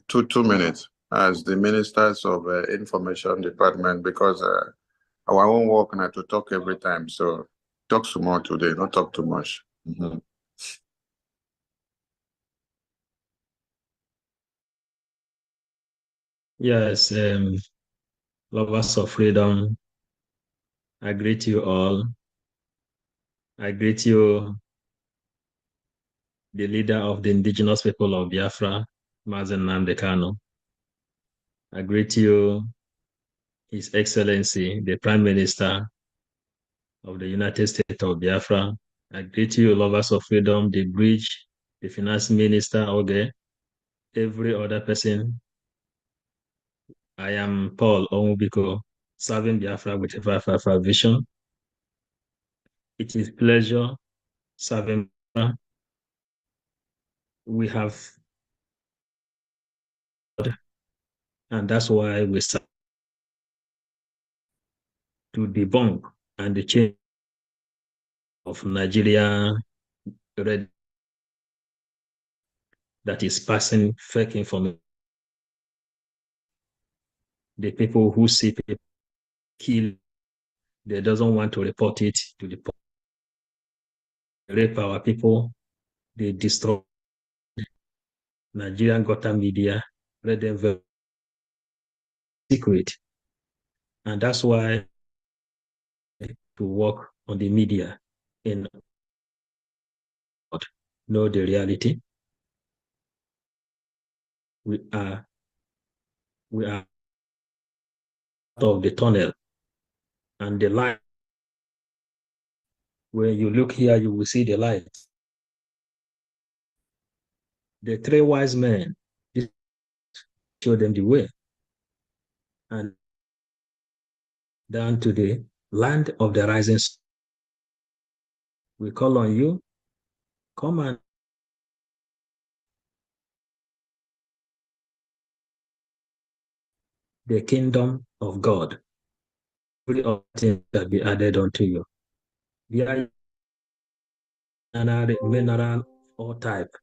2 minutes as the ministers of Information Department, because our own work now to talk every time. So talk some more today, not talk too much. Mm-hmm. Yes, lovers of freedom, I greet you all. I greet you, the leader of the indigenous people of Biafra, Mazen Nnamdi Kanu. I greet you, His Excellency, the Prime Minister of the United States of Biafra. I greet you, lovers of freedom, the bridge, the Finance Minister, Oge, every other person. I am Paul Onwubiko, serving Biafra with a 555 vision. It is pleasure serving Biafra. We have, and that's why we start to debunk and the change of Nigeria that is passing fake information. The people who see people kill, they doesn't want to report it to the police. They rape our people, they destroy Nigerian Gotham media, let them very secret. And that's why to work on the media and know the reality. We are out of the tunnel, and the light, when you look here, you will see the light. The 3 wise men show them the way, and down to the land of the rising sun. We call on you, come and the kingdom of God. Every other thing that be added unto you. The mineral or type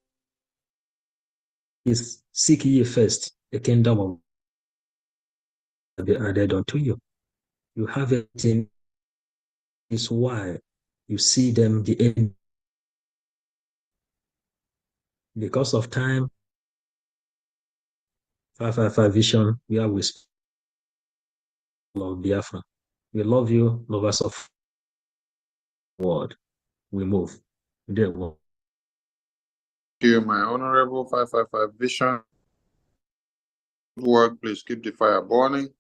is seek ye first the kingdom of God be added unto you. You have everything. Is why you see them the end. Because of time, 555 vision, we are with Lord Biafra. We love you, lovers of the world. We move. Thank you, my Honorable 555 Vision. Good work, please keep the fire burning.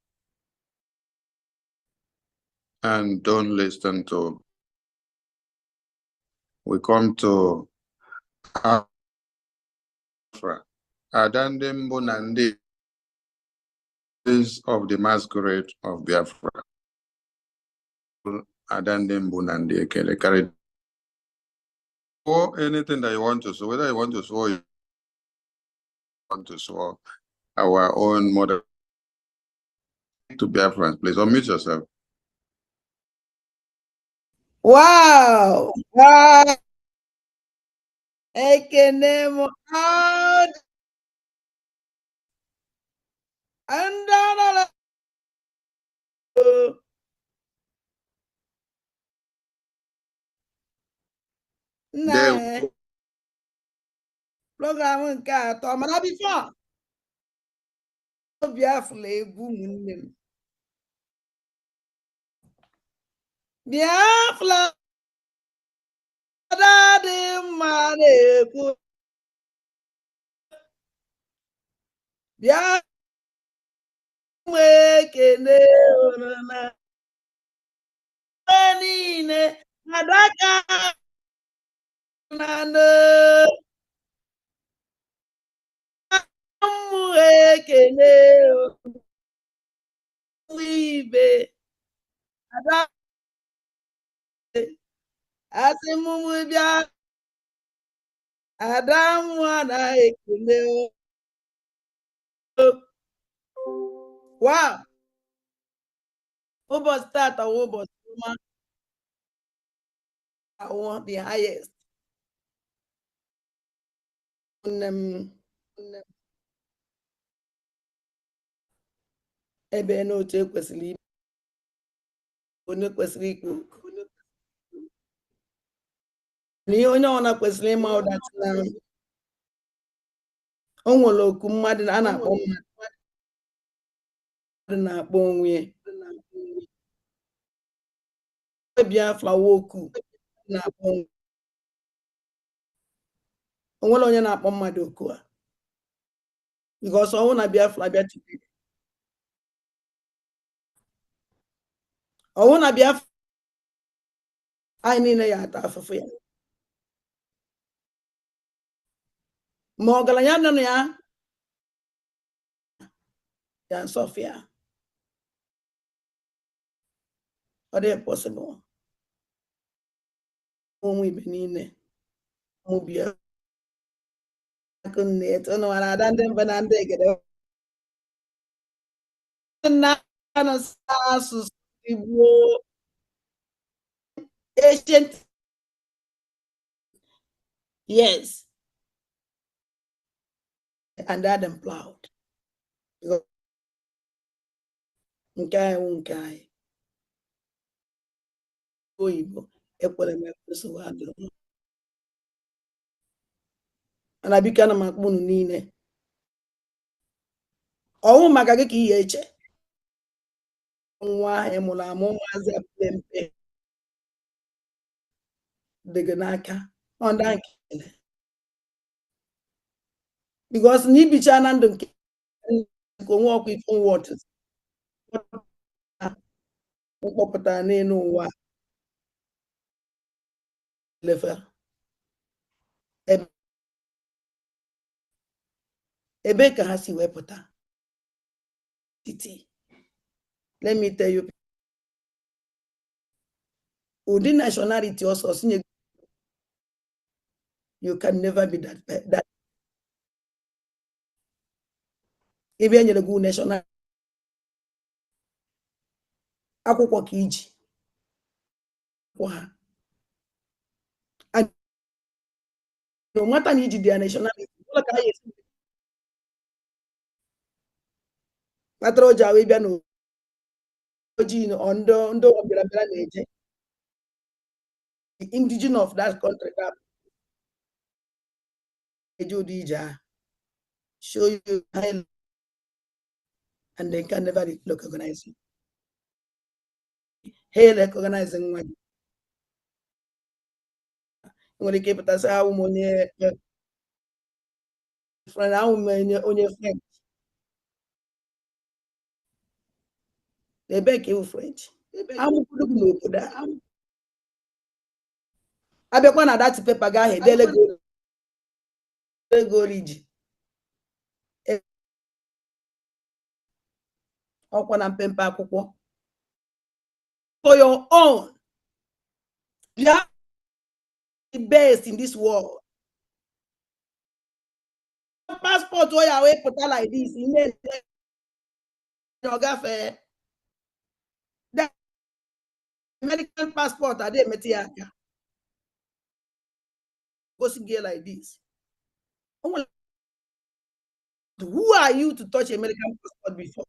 And don't listen to. We come to Biafra. Adandembo Nandi of the masquerade of Biafra. Adandembunandi Ekele carried. Or anything that you want to, so whether you want to swear, you want to swear our own mother to Biafrans, please unmute yourself. Wow! Wow! Ekenemo out and down. Nah, program nke atọ mana before Biafra egwu ụmụnne m. Biafra dị mma na-ekwu. Biafra ekene oroma niile adaka na mmụ ekene ibe ada asị mụmụ bịa ada mmụọ na ekene. Wow! Ụbọchị tata ụbọchị ọma awọ the highest. Ebe n'otu ekwesịrị ibe onye kwesịrị ikwu n'ihe onye ọbụla kwesịrị ịma ụdatị na o nwere oku mmadụ a na-akpọ mmadụ na-akpọ onwe Biafra woku na-akpọ onwere onye na-akpọ mmadụ oku a because ọnwụ na Biafra bịa tupu ọnwụ na Biafra anyị niile ya ata afụfụ ya ma ọgaranya nọ na ya nsọfịa ọ dị possible ụmụ ibe niile mụ bịa akụnne eto nọwara ada ndị mba na ndị egede na asụsụ Igbo ancient. Yes. And that them proud. Okay. Oyibo ekwere m ekwesị wadro. Ana bika na makpunu niile. Ọwụ maka gị ka ihe eche. Nwa emụrụ amụ maazị Plempe. Dịgị n'aka. Ọ ndị nkele. Because n'ibicha na ndụ nke onwe ọkụ ife water mkpọpụtara n'elu ụwa level ebe ka ha si wepụta titi. Let me tell you, ụdị nationality also you can never be that. Ebe enyere gị national akwụkwọ ka iji no matter na iji dia nationality ụlọ ka anyị esi kpatara o ji awa ịbịa n'ojii ndị ọbịara na-eje the indigenous of that country that eje ụdị ije ahụ show you high and they can never recognize you. Hey, recognizing one. When they keep it as how money friend, how many on your friend. They beg you French. I'm going to that. I be one of that paper guy. They go read. For your own. Biafra is the best in this world. Passport where you wait put like this, that American passport are they metiaka. Go get like this. Who are you to touch American passport before?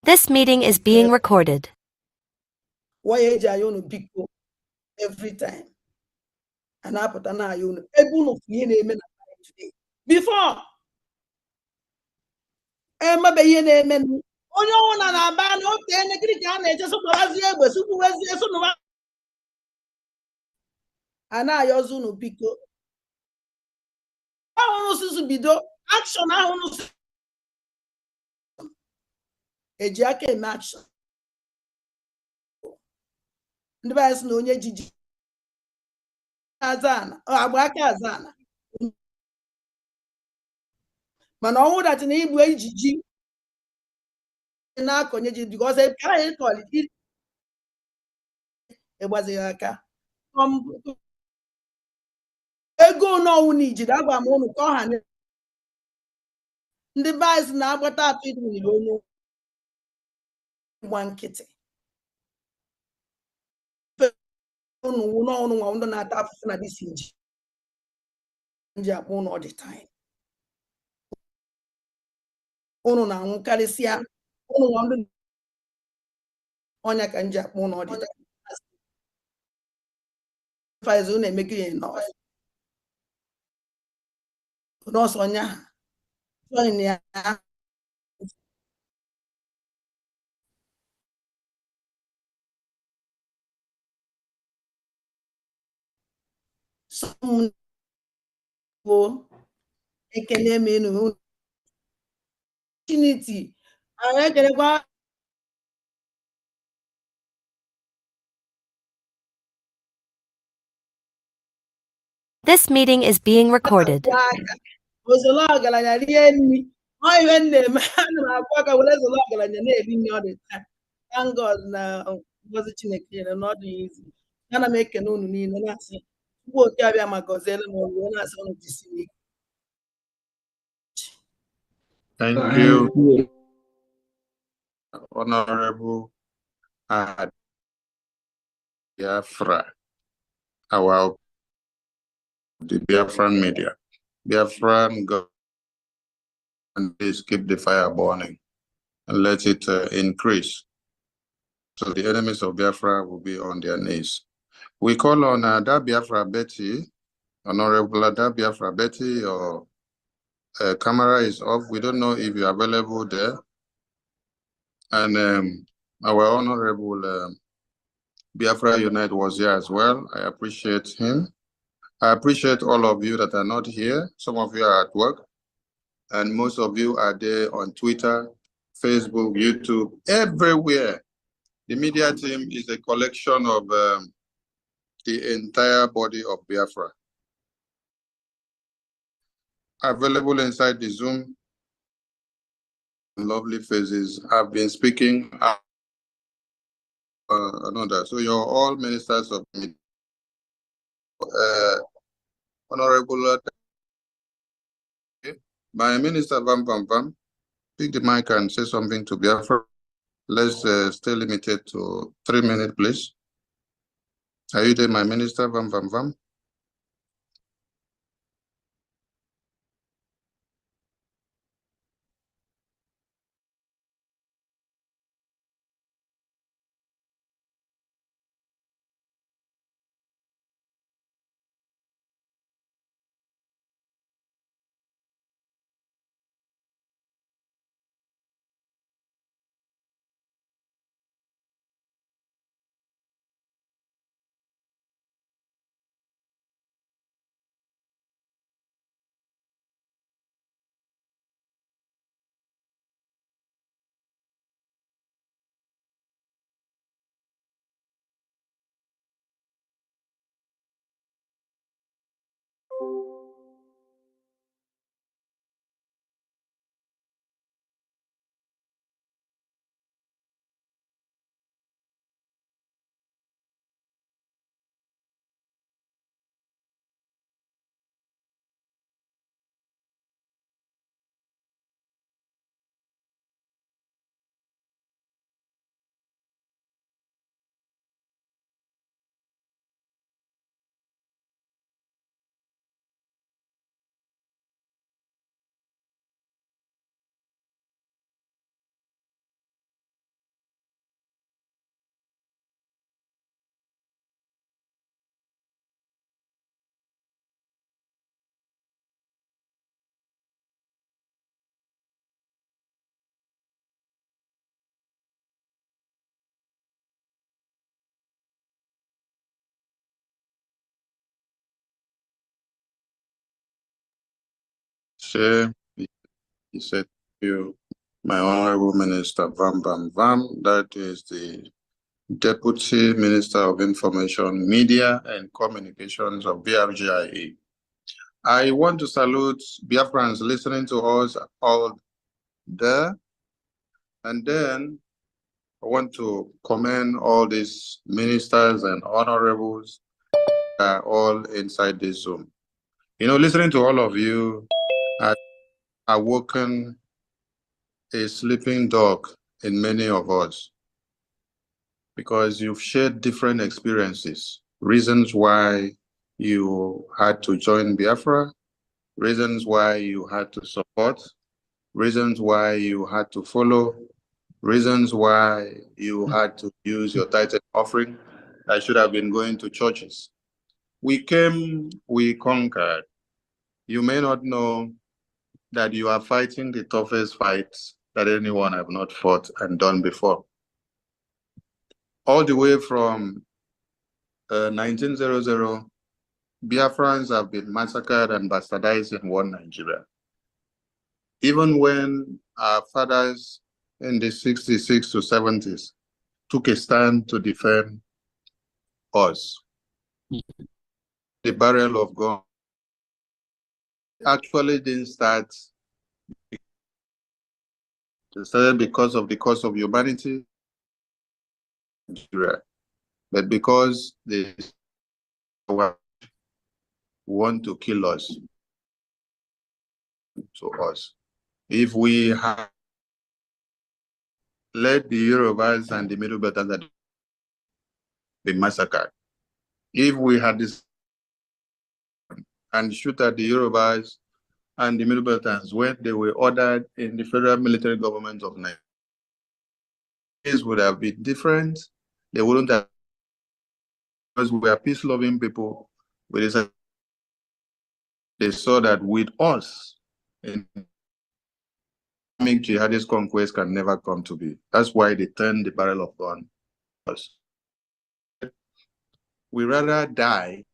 This meeting is being recorded. Why age are you people every time? And I put an eye on able today. Before Emma be amen. Onye ọna na-aba na ote nekiri ka a na-eche sụpụrazi egbe sụpụrazi esụnụwa a na-ayọzi unu biko ahụrụ susu bido akshọn ahụrụ eji aka eme akshọn ndị be anyị sị na onye jiji azana agba aka azana mana ọnwụ datị na igbu ejiji na-akọnye ji because kara ya ịkọli ịgbazighị aka ego n'ọnwụ na ijiri agwa m ụnụ ka ọha ndị be anyị na-agbata atụ idu n'ile onye gba nkịtị ụnụ n'ọnụ nwa ndị na-ata afụfụ na disi nji akpọ ụnụ ọ dị time ụnụ na-anwụ karịsịa ụnụ nwa ndị ọnya ka nji akpọ ụnụ ọ dị time faiz ụnụ emekiri nọọsụ ọnya ya ekele m enu opportunity anyị ekelekwa This meeting is being recorded. ozolo ọgaranya rie nri ọ ihe na-eme ana m akwa aka were ozolo ọgaranya na-eri nri ọ dị taa thank God na ngozi Chineke nyere n'ọdụ ya izu ana m ekene unu niile na-asị ugbo oke abịa ma gọziere m ọrụ na-asị unu jisi ike. Thank you, Honorable BIAFRA, our the Biafran media. Biafran government, please keep the fire burning and let it increase. So the enemies of Biafra will be on their knees. We call on that Biafra Betty, Honorable that Biafra Betty, your camera is off. We don't know if you're available there. And our Honorable Biafra Unite was here as well. I appreciate him. I appreciate all of you that are not here. Some of you are at work, and most of you are there on Twitter, Facebook, YouTube, everywhere. The media team is a collection of the entire body of Biafra. Available inside the Zoom, lovely faces have been speaking. Another. So you're all ministers of media. Honorable, my minister Vam Vam Vam, pick the mic and say something to Biafra. Let's stay limited to 3 minutes, please. Are you there, my minister Vam Vam Vam? Chair. He said to you, my Honorable Minister Vam Bam Vam, that is the Deputy Minister of Information, Media and Communications of BRGIE. I want to salute Biafrans listening to us all there. And then I want to commend all these ministers and honorables that are all inside this Zoom. You know, listening to all of you has awoken a sleeping dog in many of us, because you've shared different experiences, reasons why you had to join Biafra, reasons why you had to support, reasons why you had to follow, reasons why you had to use your tithe offering that should have been going to churches. We came, we conquered. You may not know that you are fighting the toughest fights that anyone have not fought and done before. All the way from 1900, Biafrans have been massacred and bastardized in one Nigeria. Even when our fathers in the 66 to 70s took a stand to defend us, the barrel of gun actually didn't start. It started because of the cause of humanity, but because they want to kill us. To us, if we had let the Yorubas and the Middle Belters be massacred, if we had this and shoot at the Yorubas and the Middle Belters when they were ordered in the federal military government of Nigeria, things would have been different. They wouldn't have, because we are peace-loving people. They saw that with us, jihadist conquest can never come to be. That's why they turned the barrel of gun on us. We rather die,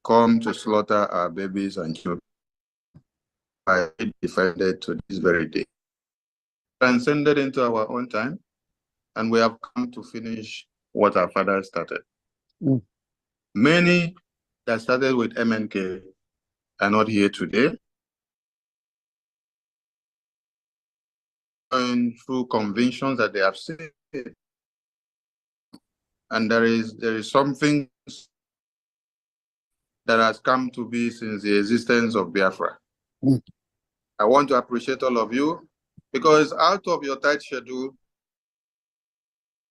come to slaughter our babies and children, by defended to this very day. Transcended into our own time, and we have come to finish what our fathers started. Many that started with MNK are not here today. Going through conventions that they have seen, and there is something that has come to be since the existence of Biafra. I want to appreciate all of you, because out of your tight schedule,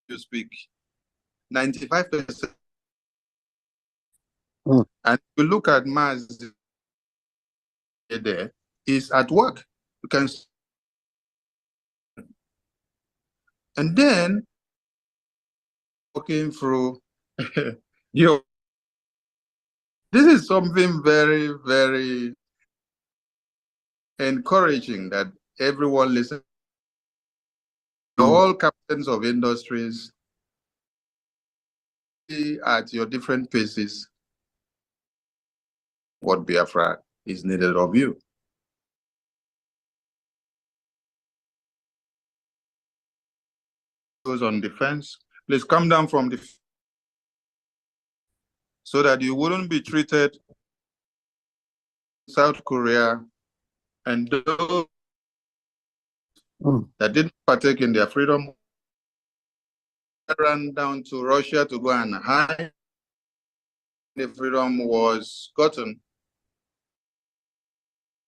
you speak 95%. And if you look at Maz there, is at work. You can, and then walking through your, this is something very, very encouraging that everyone listens. All captains of industries at your different paces what Biafra is needed of you. Those on defense, please come down from the, so that you wouldn't be treated South Korea and those that didn't partake in their freedom ran down to Russia to go and hide. The freedom was gotten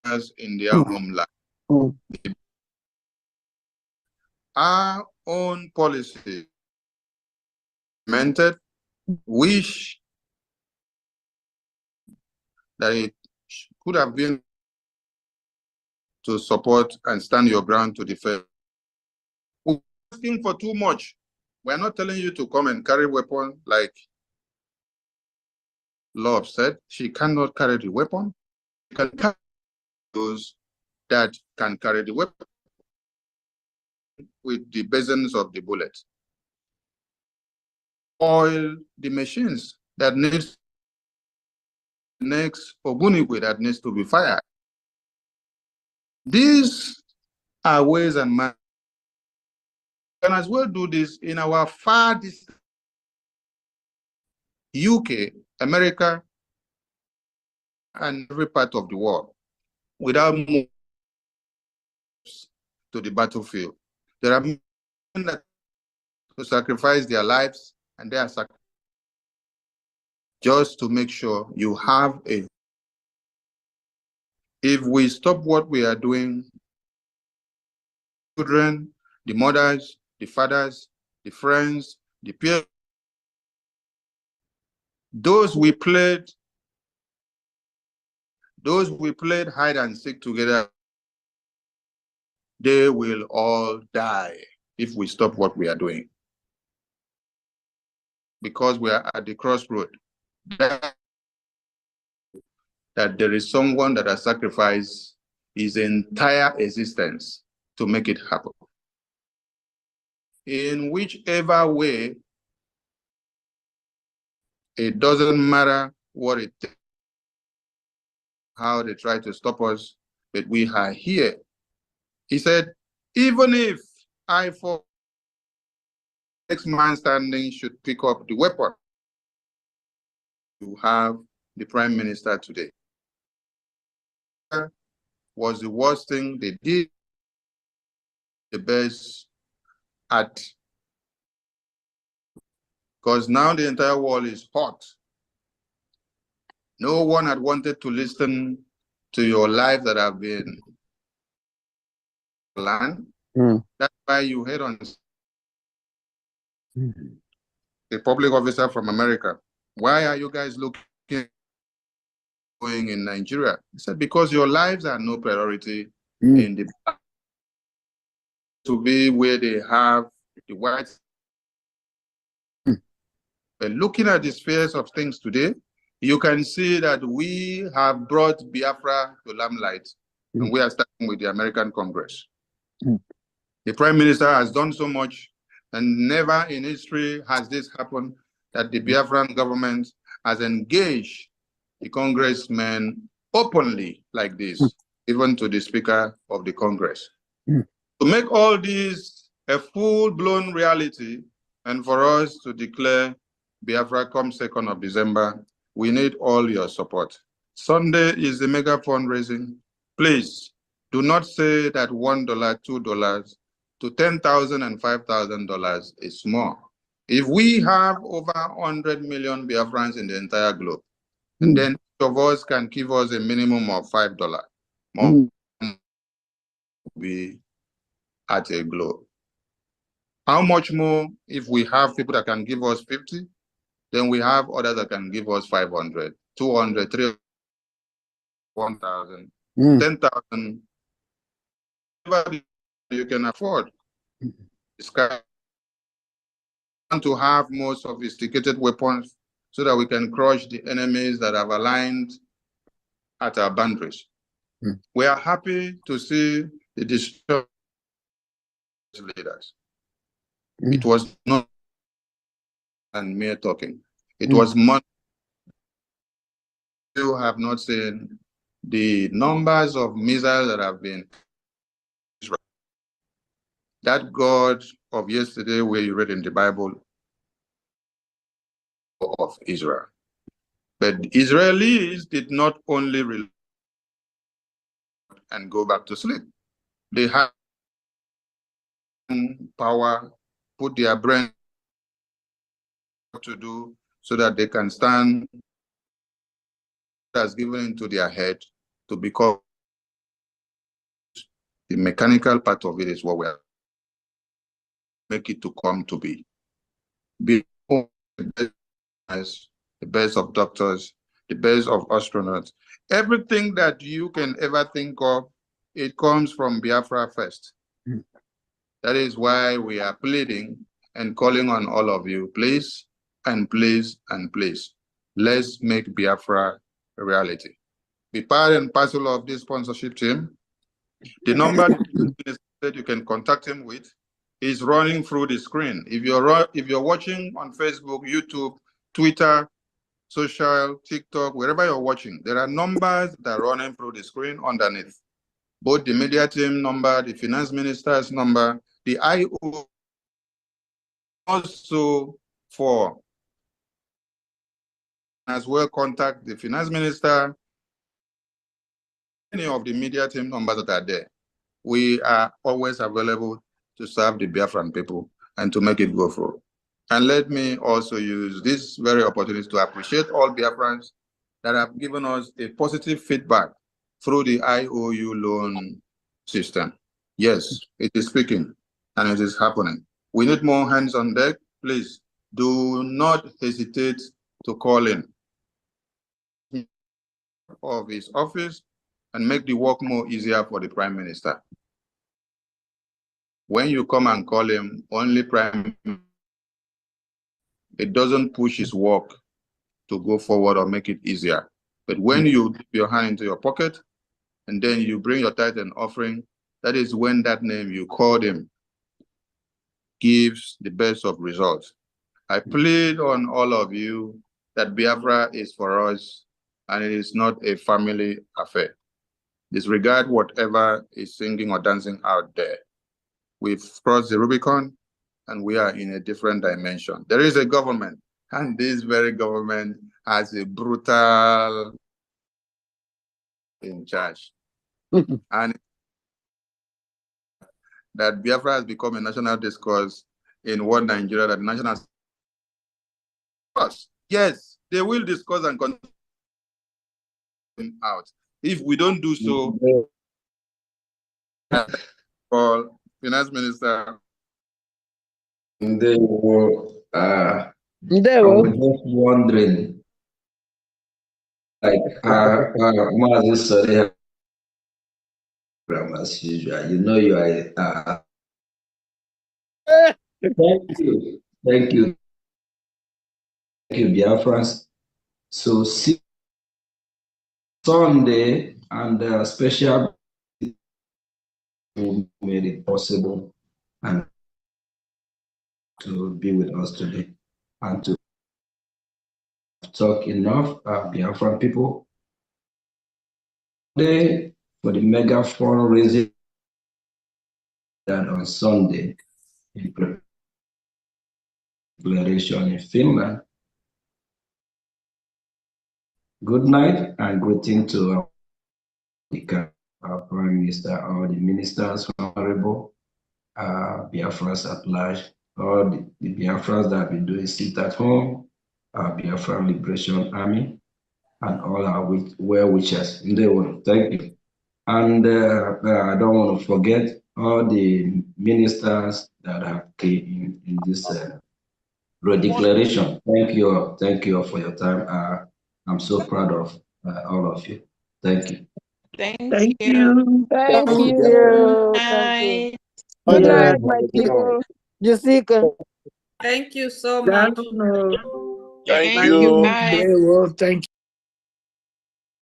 as in their homeland. Our own policy implemented, wish that it could have been to support and stand your ground to defend. We're asking for too much. We're not telling you to come and carry weapon like Love said. She cannot carry the weapon. She can carry those that can carry the weapon with the basins of the bullet. Oil the machines that needs next Ogunigwe that needs to be fired. These are ways and means. We can as well do this in our far distant UK, America, and every part of the world without moving to the battlefield. There are men that to sacrifice their lives and their sacrifice just to make sure you have a. If we stop what we are doing, children, the mothers, the fathers, the friends, the peers, those we played hide and seek together, they will all die if we stop what we are doing. Because we are at the crossroad. That there is someone that has sacrificed his entire existence to make it happen. In whichever way, it doesn't matter what it takes, how they try to stop us, but we are here. He said, even if I for next man standing should pick up the weapon, you have the Prime Minister today. Was the worst thing they did, the best at, because now the entire world is hot. No one had wanted to listen to your life that have been planned. That's why you head on a public officer from America. Why are you guys looking going in Nigeria? He said, because your lives are no priority in the to be where they have the whites. But looking at the spheres of things today, you can see that we have brought Biafra to limelight, and we are starting with the American Congress. The Prime Minister has done so much, and never in history has this happened, that the Biafran government has engaged the congressmen openly like this, even to the Speaker of the Congress. To make all these a full-blown reality, and for us to declare Biafra come 2nd of December, we need all your support. Sunday is the mega fundraising. Please do not say that $1, $2 to $10,000 and $5,000 is small. If we have over 100 million Biafrans in the entire globe, and then each of us can give us a minimum of $5, more be at a globe. How much more if we have people that can give us 50? Then we have others that can give us 500, 200, 300, 1,000, 10,000. Whatever you can afford. Want to have more sophisticated weapons so that we can crush the enemies that have aligned at our boundaries. We are happy to see the decision leaders. It was not and mere talking. It was money. You have not seen the numbers of missiles that have been. That God of yesterday, where you read in the Bible, of Israel. But Israelis did not only rely and go back to sleep. They had power, put their brain to do so that they can stand as given into their head to become. The mechanical part of it is what we are make it to come to be. Be the best of doctors, the best of astronauts. Everything that you can ever think of, it comes from Biafra first. That is why we are pleading and calling on all of you, please and please and please, let's make Biafra a reality. Be part and parcel of this sponsorship team. The number that you can contact him with is running through the screen. If you're watching on Facebook, YouTube, Twitter, social, TikTok, wherever you're watching, there are numbers that are running through the screen underneath. Both the media team number, the finance minister's number, the IO, also for as well contact the finance minister, any of the media team numbers that are there. We are always available to serve the Biafran people and to make it go through. And let me also use this very opportunity to appreciate all Biafrans that have given us a positive feedback through the IOU loan system. Yes, it is speaking and it is happening. We need more hands on deck. Please do not hesitate to call in of his office and make the work more easier for the Prime Minister. When you come and call him, only Prime, it doesn't push his work to go forward or make it easier. But when you dip your hand into your pocket and then you bring your tithe and offering, that is when that name you called him gives the best of results. I plead on all of you that Biafra is for us and it is not a family affair. Disregard whatever is singing or dancing out there. We've crossed the Rubicon and we are in a different dimension. There is a government, and this very government has a brutal in charge. And that Biafra has become a national discourse in one Nigeria, that national discourse. Yes, they will discuss and continue out. If we don't do so, for Finance Minister. They were, I was just wondering, like, Moses Sode, as usual, you know you are. Thank you, thank you, Biafrans. So see Sunday and special who made it possible and to be with us today and to talk enough Biafran people today for the mega fundraising that on Sunday in Redeclaration in Finland. Good night and greeting to our Prime Minister, all the ministers, honorable Biafrans at large, all the Biafrans that have been doing sit at home, our Biafran Liberation Army, and all our well-wishers. Thank you. And I don't want to forget all the ministers that have came in this Redeclaration. Thank you for your time. I'm so proud of all of you. Thank you. Thank you. Thank you. Night. Good night, my people. Jessica. Thank you so much. Thank you. you. Thank you.